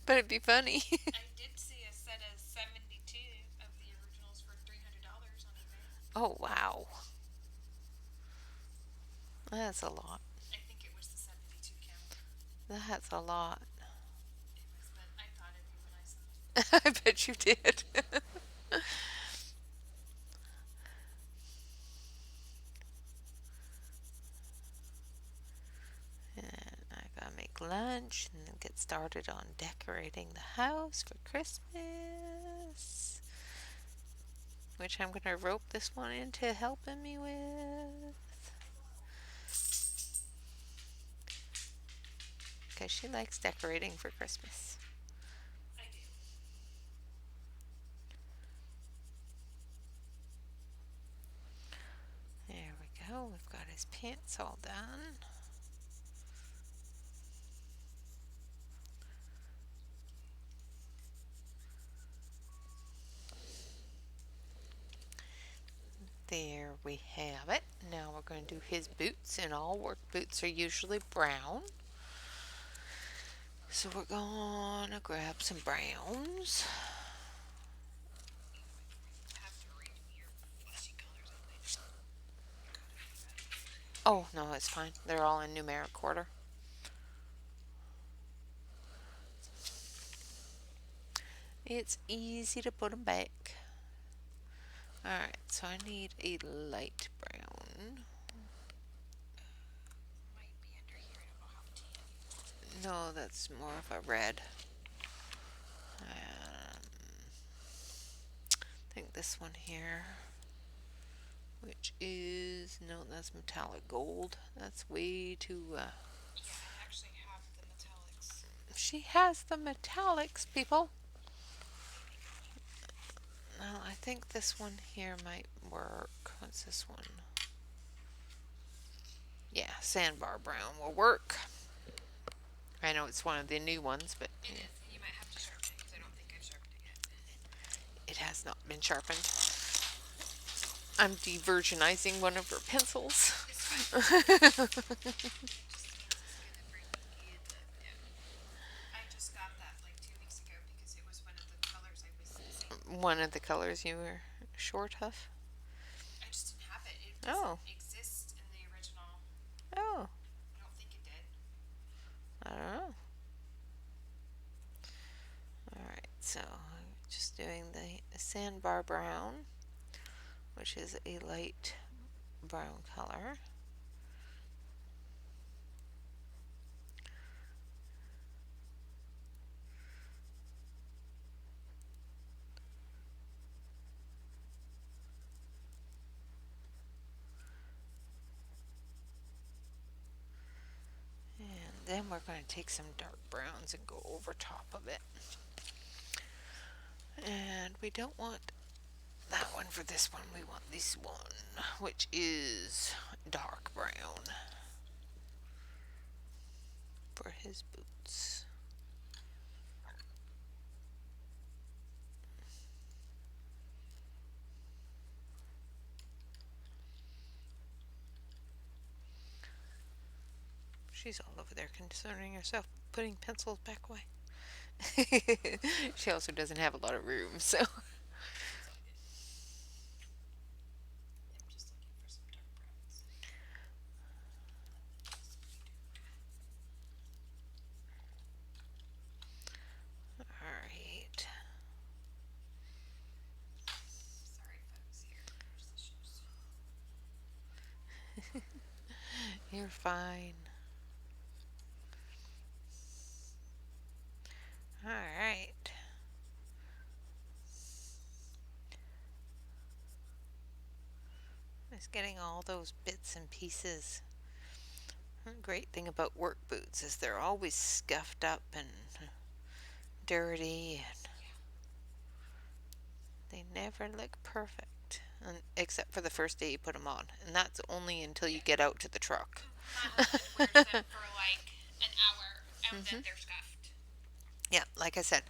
Speaker 1: But it'd be funny.
Speaker 2: I did see a set of 72 of the originals for $300 on eBay.
Speaker 1: Oh, wow. That's a lot.
Speaker 2: I think it was the 72 count.
Speaker 1: That's a lot.
Speaker 2: It was, but I thought of you when I saw it.
Speaker 1: I bet you did. And I gotta make lunch and then get started on decorating the house for Christmas. Which I'm gonna rope this one into helping me with. Because she likes decorating for Christmas.
Speaker 2: I do.
Speaker 1: There we go. We've got his pants all done. There we have it. Now we're going to do his boots, and all work boots are usually brown. So we're gonna grab some browns.
Speaker 2: You have to read me your flashy colors, I think.
Speaker 1: Oh, no, it's fine. They're all in numeric order. It's easy to put them back. Alright, so I need a light brown.
Speaker 2: Might be under here. I don't know how tan you want.
Speaker 1: No, that's more of a red. I think this one here, which is, no, that's metallic gold. That's way too,
Speaker 2: Yeah, I actually have the metallics.
Speaker 1: she has the metallics, people. Well, I think this one here might work. What's this one? Yeah, sandbar brown will work. I know it's one of the new ones, but
Speaker 2: It is. You might have to sharpen it because I don't think I've sharpened it yet.
Speaker 1: it has not been sharpened. I'm de-virginizing one of her pencils.
Speaker 2: It's fine. Just means it's gonna bring you the. Yeah. I just got that like 2 weeks ago because it was one of the colors I was missing.
Speaker 1: One of the colors you were short of.
Speaker 2: I just didn't have it. It
Speaker 1: Oh,
Speaker 2: doesn't exist in the original.
Speaker 1: oh,
Speaker 2: I don't think it did.
Speaker 1: I don't know. Alright, so just doing the sandbar brown, which is a light brown color. And then we're going to take some dark browns and go over top of it. And we don't want that one for this one. We want this one, which is dark brown for his boots. She's all over there concerning herself, putting pencils back away. She also doesn't have a lot of room, so.
Speaker 2: It's all good. I'm just looking for some dark browns.
Speaker 1: Alright.
Speaker 2: Sorry, folks. Here, here's the shoes.
Speaker 1: You're fine. Alright. Just getting all those bits and pieces. The great thing about work boots is they're always scuffed up and dirty, and
Speaker 2: Yeah.
Speaker 1: they never look perfect. Except for the first day you put them on, and that's only until you
Speaker 2: Yeah.
Speaker 1: get out to the truck.
Speaker 2: My husband wears them for like an hour and then
Speaker 1: Hmm.
Speaker 2: they're scuffed.
Speaker 1: Yeah, like I said,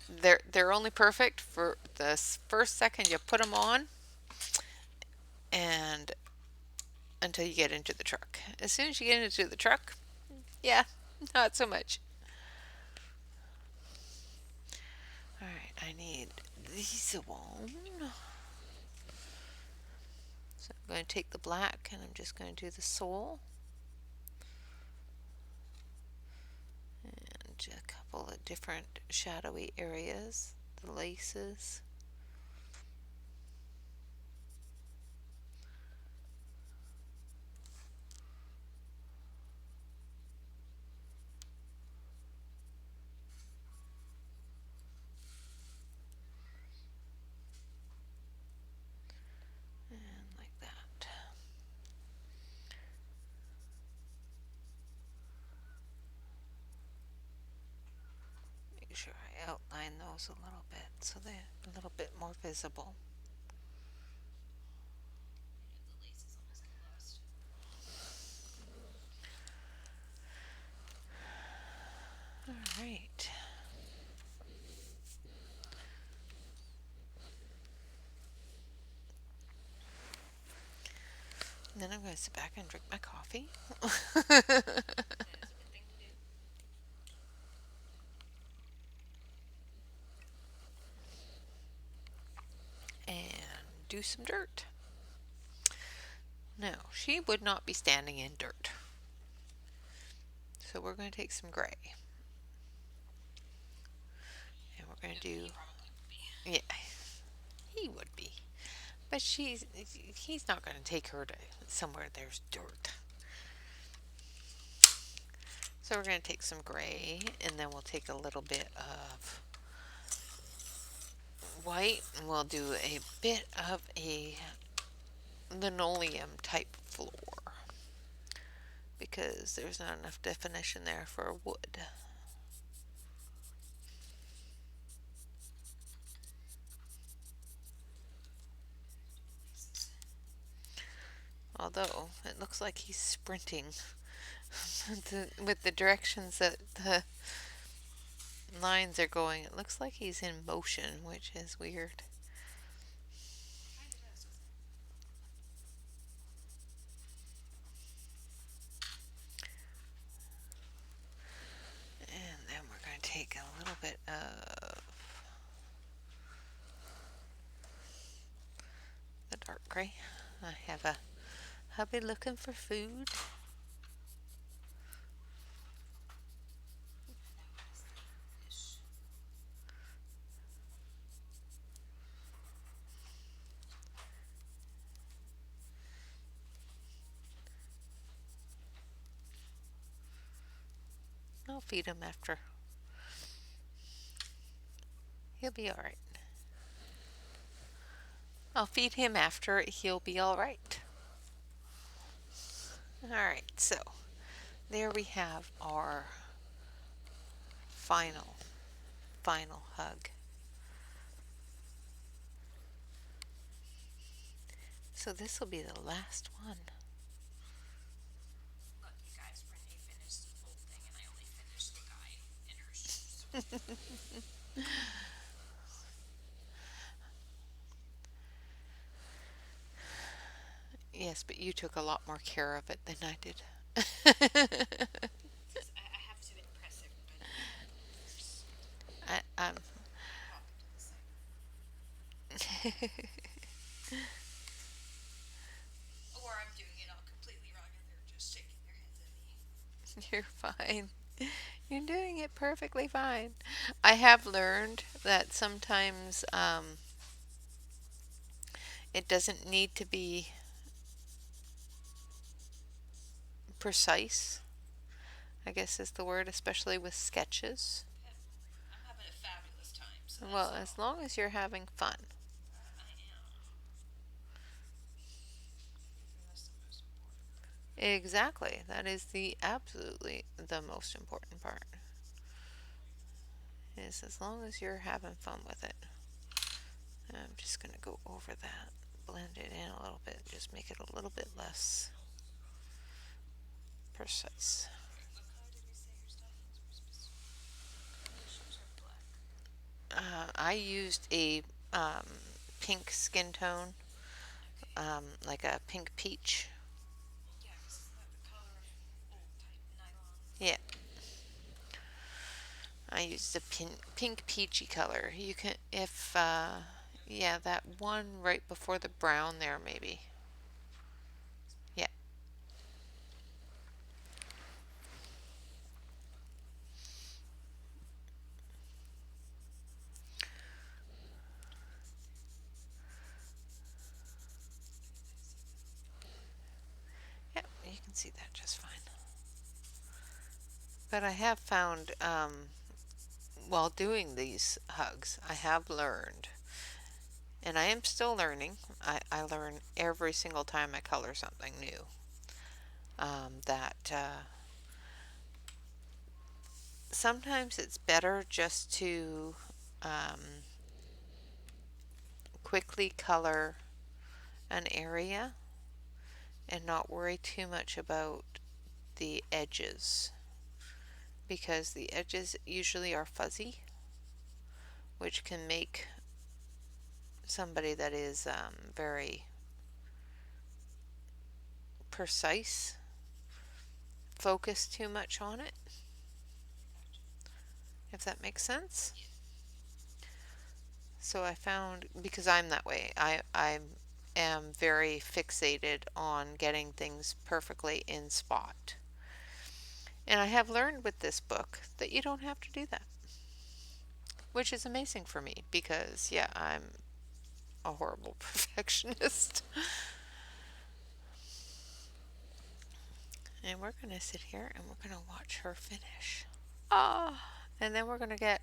Speaker 1: they're only perfect for the first second you put them on, and until you get into the truck. As soon as you get into the truck, yeah, not so much. All right, I need these one. I'm going to take the black and I'm just going to do the sole and a couple of different shadowy areas, the laces. And like that. Make sure I outline those a little bit so they're a little bit more visible.
Speaker 2: The laces almost get lost.
Speaker 1: Alright. Then I'm going to sit back and drink my coffee.
Speaker 2: That is a good thing to do.
Speaker 1: And do some dirt. No, she would not be standing in dirt. So we're going to take some gray. And we're going to do,
Speaker 2: He probably would be.
Speaker 1: yeah, he would be. But he's not going to take her to somewhere there's dirt. So we're going to take some gray and then we'll take a little bit of white and we'll do a bit of a linoleum type floor because there's not enough definition there for wood. Although it looks like he's sprinting with the directions that the lines are going. It looks like he's in motion, which is weird.
Speaker 2: Kind of does, doesn't it?
Speaker 1: And then we're going to take a little bit of the dark gray. I have a hubby looking for food.
Speaker 2: That was the fish.
Speaker 1: I'll feed him after. He'll be alright. I'll feed him after. He'll be alright. Alright, so there we have our final hug. So this will be the last one.
Speaker 2: Look, you guys, Renee finished the whole thing, and I only finished the guy in her shoes.
Speaker 1: Yes, but you took a lot more care of it than I did.
Speaker 2: Because I have to impress everybody first.
Speaker 1: I, um,
Speaker 2: Pop into the side. Or I'm doing it all completely wrong, and they're just shaking their heads at me.
Speaker 1: you're fine. You're doing it perfectly fine. I have learned that sometimes it doesn't need to be precise, I guess is the word, especially with sketches.
Speaker 2: Yep. I'm having a fabulous time, so
Speaker 1: Well,
Speaker 2: that's
Speaker 1: as
Speaker 2: all.
Speaker 1: long as you're having fun.
Speaker 2: I am. And that's the most important part.
Speaker 1: Exactly. That is the absolutely the most important part. Is as long as you're having fun with it. I'm just going to go over that, blend it in a little bit, just make it a little bit less precise.
Speaker 2: What color did we say your stockings were supposed to be? The shoes are black.
Speaker 1: I used a pink skin tone,
Speaker 2: Okay.
Speaker 1: like a pink peach.
Speaker 2: Yeah, because isn't that the color of old type nylon?
Speaker 1: Yeah, I used a pink peachy color. You can, if, yeah, that one right before the brown there, maybe. see that just fine. But I have found, while doing these hugs, I have learned, and I am still learning. I learn every single time I color something new. That sometimes it's better just to um, quickly color an area and not worry too much about the edges because the edges usually are fuzzy, which can make somebody that is very precise focus too much on it, if that makes sense. So I found because I'm that way, I am very fixated on getting things perfectly in spot. And I have learned with this book that you don't have to do that, which is amazing for me because, yeah, I'm a horrible perfectionist. And we're going to sit here and we're going to watch her finish. Ah, and then we're going to get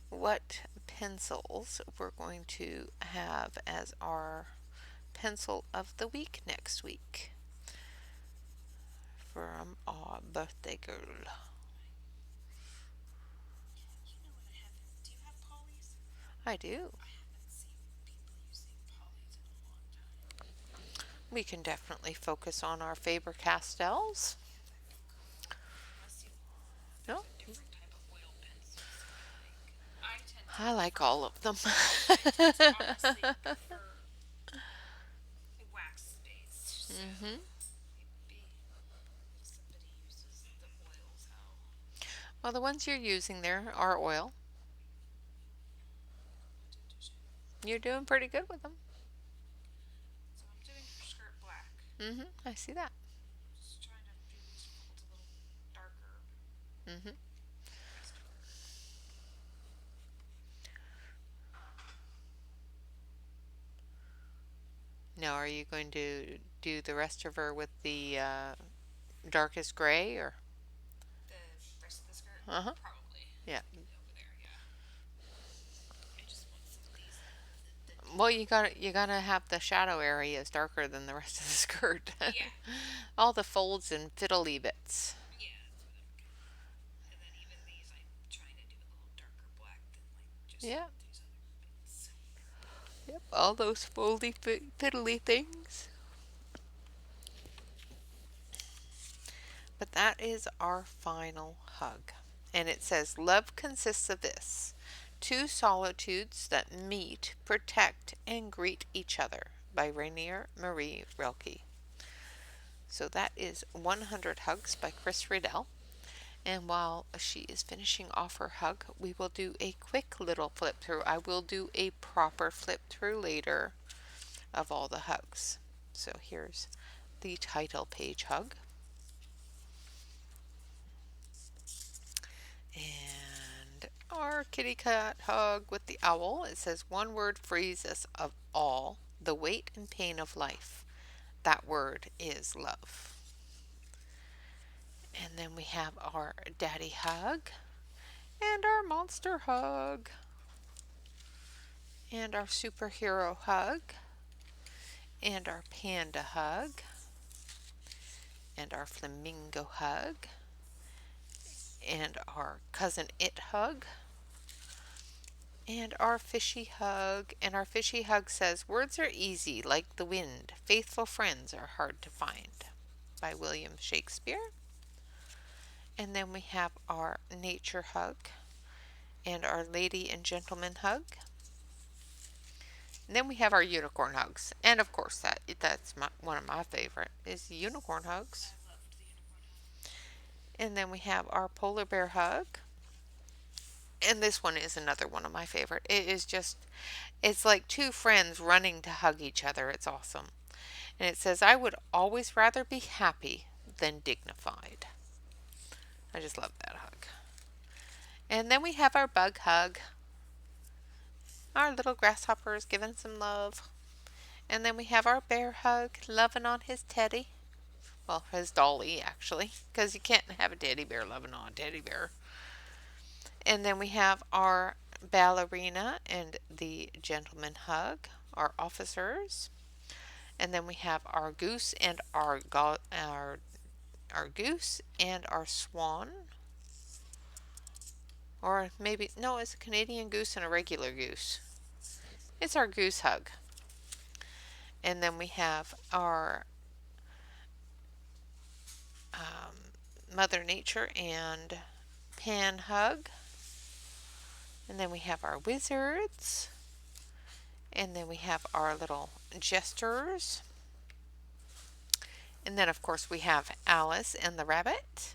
Speaker 1: what pencils we're going to have as our pencil of the week next week from our birthday girl.
Speaker 2: You know what I haven't. Do you have polys?
Speaker 1: I do.
Speaker 2: I haven't seen people using polys in a long time.
Speaker 1: We can definitely focus on our Faber Castells.
Speaker 2: Yeah, that'd be cool. Unless you
Speaker 1: No,
Speaker 2: there's a different type of oil pencils that you like. I tend to
Speaker 1: I like
Speaker 2: prefer
Speaker 1: all of them.
Speaker 2: I tend to honestly prefer wax based. So
Speaker 1: hmm
Speaker 2: maybe if somebody uses the oils, how
Speaker 1: Well, the ones you're using there are oil. You're doing pretty good with them.
Speaker 2: so I'm doing her skirt black.
Speaker 1: I see that.
Speaker 2: Just trying to do these folds a little darker.
Speaker 1: hmm
Speaker 2: The rest of her.
Speaker 1: Now, are you going to do the rest of her with the darkest gray or?
Speaker 2: The rest of the skirt?
Speaker 1: Uh huh.
Speaker 2: Probably.
Speaker 1: Yeah.
Speaker 2: Over there, yeah. I just want some of these the
Speaker 1: Well,
Speaker 2: deeper
Speaker 1: you gotta have the shadow areas darker than the rest of the skirt.
Speaker 2: yeah.
Speaker 1: All the folds and fiddly bits.
Speaker 2: Yeah, that's what I'm kind of. And then even these, I'm trying to do a little darker black than like just
Speaker 1: Yeah.
Speaker 2: these other bits.
Speaker 1: Yep. All those foldy fiddly things. But that is our final hug. And it says, love consists of this: two solitudes that meet, protect, and greet each other, by Rainier Marie Rilke. So that is 100 Hugs by Chris Riddell. And while she is finishing off her hug, we will do a quick little flip through. I will do a proper flip through later of all the hugs. So here's the title page hug. And our kitty cat hug with the owl. It says, one word frees us of all the weight and pain of life. That word is love. And then we have our daddy hug and our monster hug and our superhero hug and our panda hug and our flamingo hug and our cousin it hug and our fishy hug. And our fishy hug says, words are easy like the wind, faithful friends are hard to find, by William Shakespeare. And then we have our nature hug and our lady and gentleman hug. And then we have our unicorn hugs. And of course that's one of my favorite is unicorn hugs.
Speaker 2: I loved the unicorn hug.
Speaker 1: And then we have our polar bear hug. And this one is another one of my favorite. It is just, it's like two friends running to hug each other. It's awesome. And it says, I would always rather be happy than dignified. I just love that hug. And then we have our bug hug. Our little grasshoppers giving some love. And then we have our bear hug, loving on his teddy. Well, his dolly, actually, because you can't have a teddy bear loving on a teddy bear. And then we have our ballerina and the gentleman hug, our officers. And then we have our goose and our goose and our swan. Or maybe, no, it's a Canadian goose and a regular goose. It's our goose hug. And then we have our Mother Nature and Pan hug. And then we have our wizards. And then we have our little jesters. And then, of course, we have Alice and the rabbit.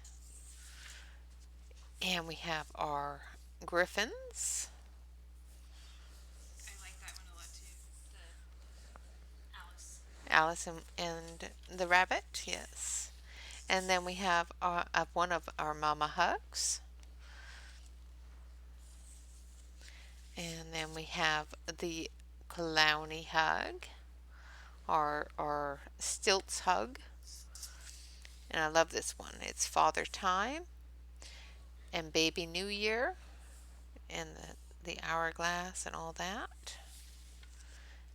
Speaker 1: And we have our griffins.
Speaker 2: I like that one a lot too. The Alice.
Speaker 1: Alice and the rabbit, yes. And then we have one of our mama hugs. And then we have the clowny hug, our stilts hug. And I love this one. It's Father Time and Baby New Year and the hourglass and all that.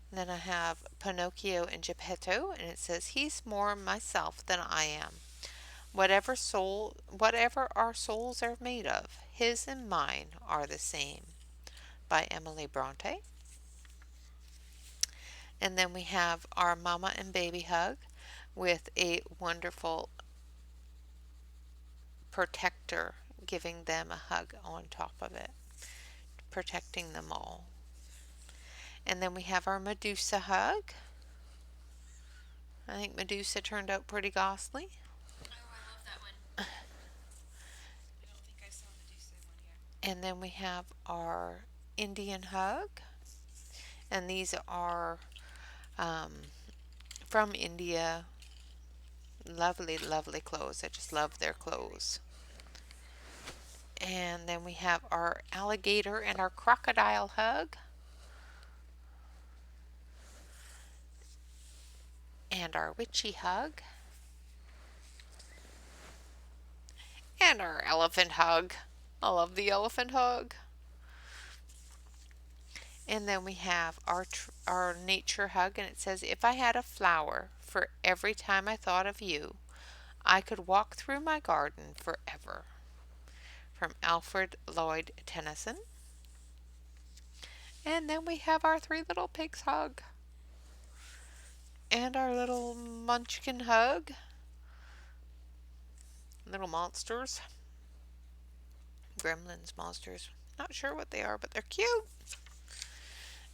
Speaker 1: And then I have Pinocchio and Geppetto, and it says, "He's more myself than I am. Whatever our souls are made of, his and mine are the same." By Emily Bronte. And then we have our mama and baby hug with a wonderful protector giving them a hug on top of it, protecting them all. And then we have our Medusa hug. I think Medusa turned out pretty ghastly.
Speaker 2: Oh, I love that one. I don't think I saw the Medusa one yet.
Speaker 1: And then we have our Indian hug. And these are um, from India. Lovely, lovely clothes. I just love their clothes. And then we have our alligator and our crocodile hug. And our witchy hug. And our elephant hug. I love the elephant hug. And then we have our nature hug, and it says, "If I had a flower for every time I thought of you, I could walk through my garden forever." From Alfred Lloyd Tennyson. And then we have our three little pigs hug. And our little munchkin hug. Little monsters. Gremlins monsters. Not sure what they are, but they're cute.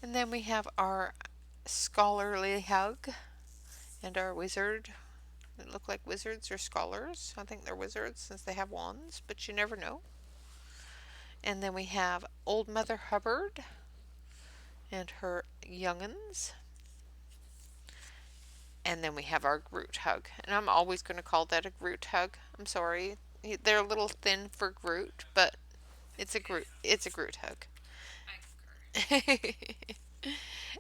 Speaker 1: And then we have our scholarly hug and our wizard. They look like wizards or scholars. I think they're wizards since they have wands, but you never know. And then we have Old Mother Hubbard and her young'uns. And then we have our Groot hug. And I'm always going to call that a Groot hug. I'm sorry. They're a little thin for Groot, but it's a Groot. It's a Groot hug.
Speaker 2: I concur.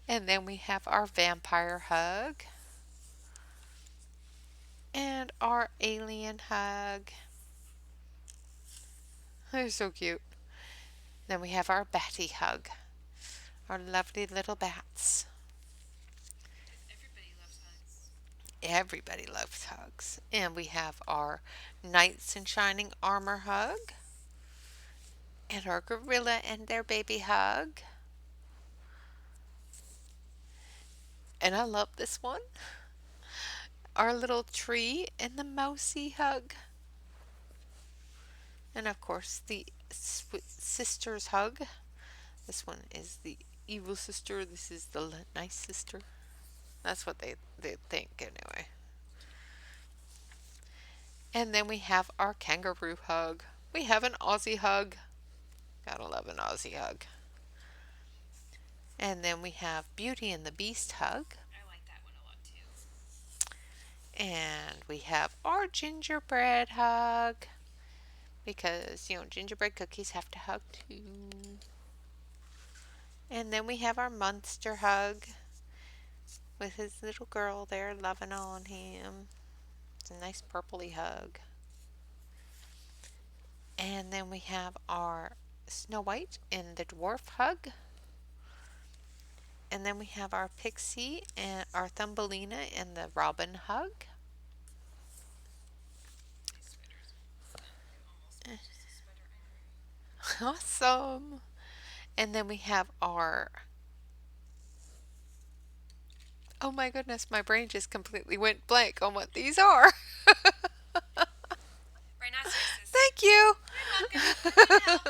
Speaker 1: And then we have our vampire hug and our alien hug. They're so cute. Then we have our batty hug, our lovely little bats.
Speaker 2: Everybody loves hugs.
Speaker 1: Everybody loves hugs. And we have our knights in shining armor hug and our gorilla and their baby hug. And I love this one. Our little tree and the mousy hug. And of course, the sister's hug. This one is the evil sister. This is the nice sister. That's what they think, anyway. And then we have our kangaroo hug. We have an Aussie hug. Gotta love an Aussie hug. And then we have Beauty and the Beast hug.
Speaker 2: I like that one a lot too.
Speaker 1: And we have our gingerbread hug. Because, gingerbread cookies have to hug too. And then we have our monster hug. with his little girl there loving on him. It's a nice purpley hug. And then we have our Snow White in the dwarf hug. And then we have our Pixie and our Thumbelina in the robin hug.
Speaker 2: My sweater's it almost matches the sweater I'm wearing.
Speaker 1: Awesome. And then we have our, oh my goodness, my brain just completely went blank on what these are.
Speaker 2: Rhinoceroses.
Speaker 1: Thank you.
Speaker 2: You're welcome. Happy to help.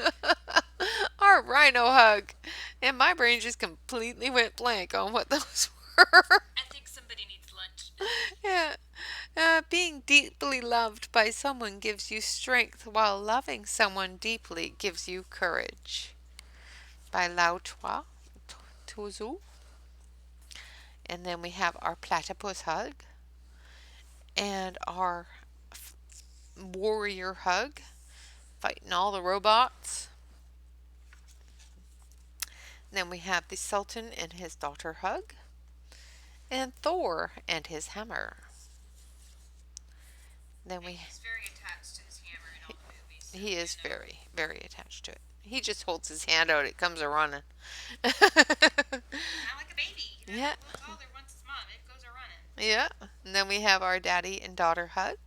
Speaker 1: Our rhino hug. And my brain just completely went blank on what those were.
Speaker 2: I think somebody needs lunch.
Speaker 1: Yeah. Being deeply loved by someone gives you strength, while loving someone deeply gives you courage. By Lao Tuzu. And then we have our platypus hug and our warrior hug, fighting all the robots. Then we have the Sultan and his daughter hug, and Thor and his hammer. Then
Speaker 2: And
Speaker 1: we
Speaker 2: he's very attached to his hammer in all the movies. So
Speaker 1: he is
Speaker 2: you know.
Speaker 1: very, very attached to it. He just holds his hand out, it comes a running.
Speaker 2: Kind of like a baby. You know,
Speaker 1: Yeah,
Speaker 2: the little toddler wants his mom. It goes a running.
Speaker 1: yeah. And then we have our daddy and daughter hug.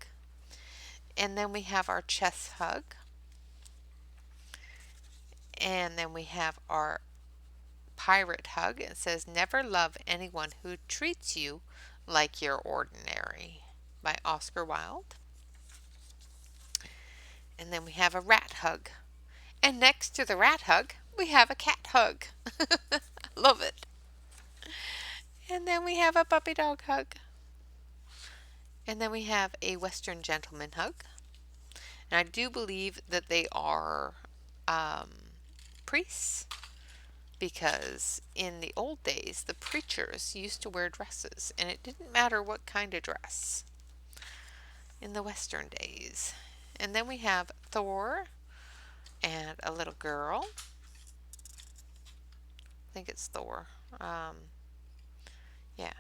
Speaker 1: And then we have our chest hug. And then we have our pirate hug. It says, "Never love anyone who treats you like you're ordinary," by Oscar Wilde. And then we have a rat hug. And next to the rat hug, we have a cat hug. Love it. And then we have a puppy dog hug. And then we have a Western gentleman hug. And I do believe that they are um, priests, because in the old days, the preachers used to wear dresses, and it didn't matter what kind of dress in the Western days. And then we have Thor and a little girl. I think it's Thor. Um, yeah,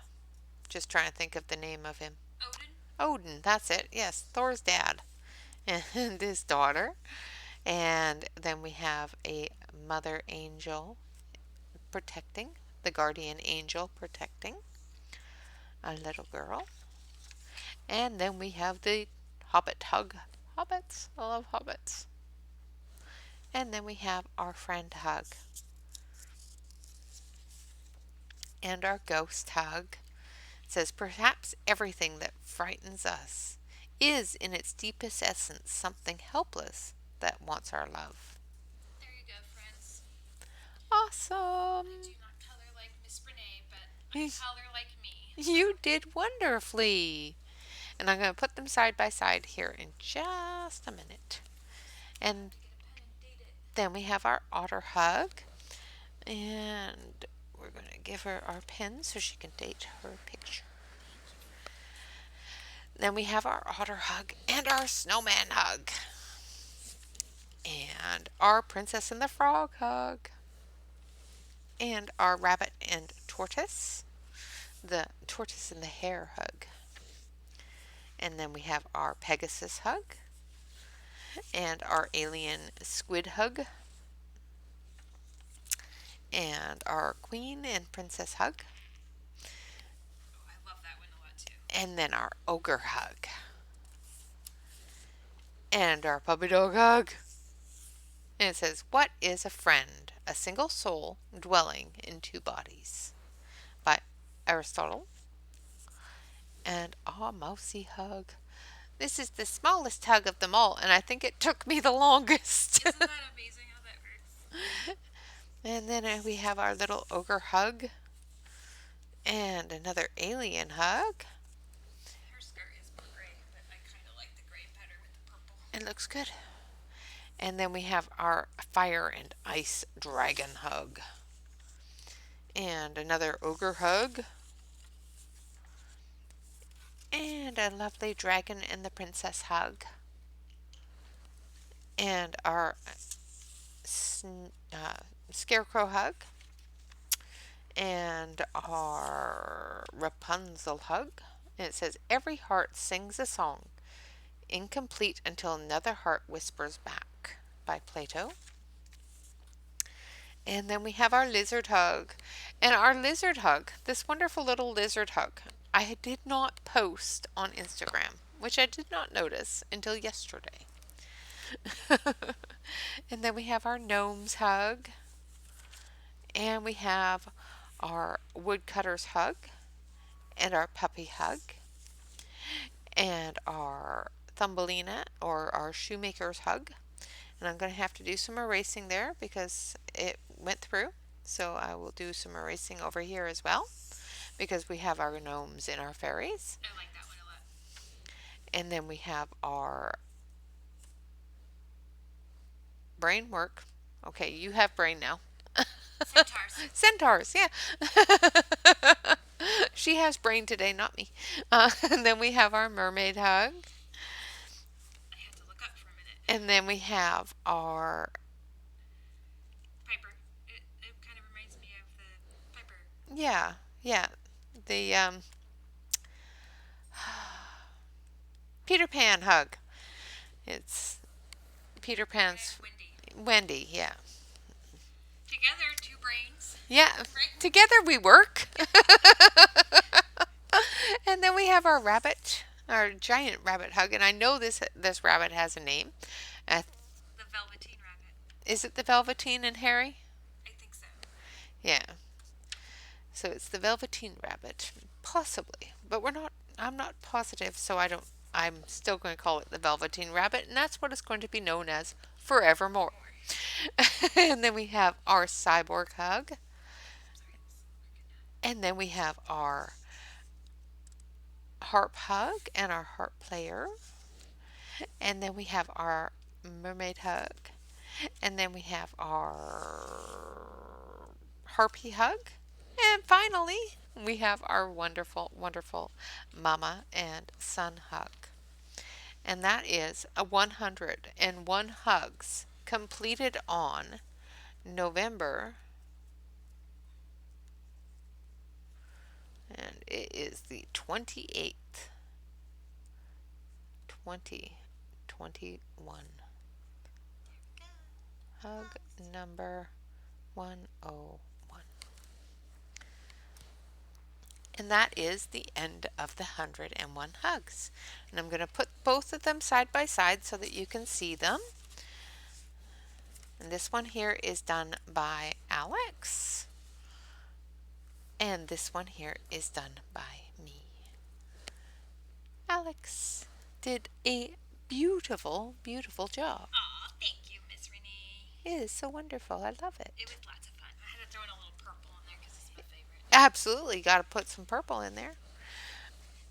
Speaker 1: just trying to think of the name of him.
Speaker 2: Odin.
Speaker 1: Odin, that's it. Yes, Thor's dad and his daughter. And then we have a mother angel protecting, the guardian angel protecting a little girl. And then we have the hobbit hug. Hobbits, I love hobbits. And then we have our friend hug and our ghost hug. It says, "Perhaps everything that frightens us is in its deepest essence something helpless that wants our love."
Speaker 2: There you go, friends.
Speaker 1: Awesome.
Speaker 2: I do not color like Miss Renee, but I color like me.
Speaker 1: You did wonderfully. And I'm going to put them side by side here in just a minute. And
Speaker 2: Get a pen and date it.
Speaker 1: then we have our otter hug. And we're going to give her our pen so she can date her picture. Then we have our otter hug and our snowman hug. And our princess and the frog hug. And our rabbit and tortoise. The tortoise and the hare hug. And then we have our Pegasus hug and our alien squid hug and our queen and princess hug,
Speaker 2: Oh, I love that one a lot too.
Speaker 1: and then our ogre hug and our puppy dog hug. And it says, "What is a friend? A single soul dwelling in two bodies," by Aristotle. And our mousy hug. This is the smallest hug of them all, and I think it took me the longest.
Speaker 2: Isn't that amazing how that works?
Speaker 1: And then we have our little ogre hug and another alien hug.
Speaker 2: Her skirt is more gray, but I kind of like the gray better with the purple.
Speaker 1: It looks good. And then we have our fire and ice dragon hug. And another ogre hug. And a lovely dragon and the princess hug. And our scarecrow hug. and our Rapunzel hug. And it says, Every heart sings a song, incomplete until another heart whispers back, by Plato. And then we have our lizard hug. And our lizard hug, this wonderful little lizard hug, I did not post on Instagram, which I did not notice until yesterday. And then we have our gnomes hug. And we have our woodcutter's hug and our puppy hug and our Thumbelina or our shoemaker's hug. And I'm going to have to do some erasing there because it went through. So I will do some erasing over here as well because we have our gnomes and our fairies.
Speaker 2: I like that one a lot.
Speaker 1: And then we have our brain work. Okay, you have brain now.
Speaker 2: Centaurs.
Speaker 1: Centaurs, yeah. She has brain today, not me. And then we have our mermaid hug.
Speaker 2: I had to look up for a minute.
Speaker 1: And then we have our,
Speaker 2: Piper. It kind of reminds me of the Piper.
Speaker 1: yeah, yeah, the Peter Pan hug. It's Peter Pan's
Speaker 2: Wendy.
Speaker 1: Wendy, yeah.
Speaker 2: Together, two brains.
Speaker 1: Yeah,
Speaker 2: Right?
Speaker 1: together we work. And then we have our rabbit, our giant rabbit hug. And I know this rabbit has a name. Uh,
Speaker 2: The Velveteen Rabbit.
Speaker 1: is it the Velveteen and Harry?
Speaker 2: I think so.
Speaker 1: Yeah. So it's the Velveteen Rabbit, possibly, but we're not. I'm not positive, so I don't. I'm still going to call it the Velveteen Rabbit, and that's what it's going to be known as forevermore. And then we have our cyborg hug, and then we have our harp hug and our harp player, and then we have our mermaid hug, and then we have our harpy hug, and finally we have our wonderful, wonderful mama and son hug. And that is a 101 hugs completed on November, and it is the 28th, 2021. Hug number 101. And that is the end of the 101 hugs. And I'm going to put both of them side by side so that you can see them. And this one here is done by Alex. And this one here is done by me. Alex did a beautiful, beautiful job.
Speaker 2: Aw, thank you, Miss Renee.
Speaker 1: It is so wonderful. I love it.
Speaker 2: It was lots of fun. I had to throw in a little purple in there because it's my favorite.
Speaker 1: Absolutely got to put some purple in there.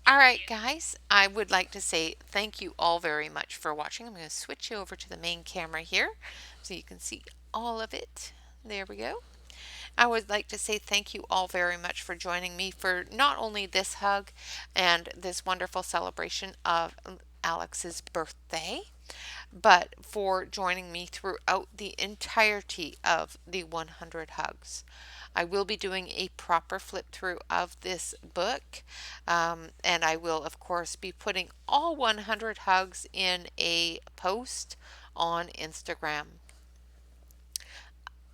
Speaker 1: All right, guys, I would like to say thank you all very much for watching. I'm going to switch you over to the main camera here so you can see all of it. There we go. I would like to say thank you all very much for joining me for not only this hug and this wonderful celebration of Alex's birthday, but for joining me throughout the entirety of the 100 hugs. I will be doing a proper flip through of this book, and I will, of course, be putting all 100 hugs in a post on Instagram.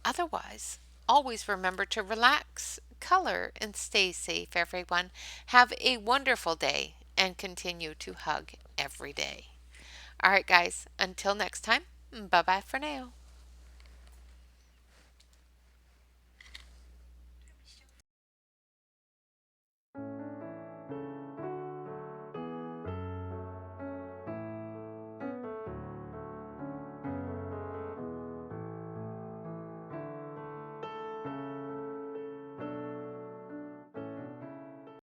Speaker 1: Otherwise, always remember to relax, color, and stay safe, everyone. Have a wonderful day and continue to hug every day. All right, guys, until next time, bye bye for now.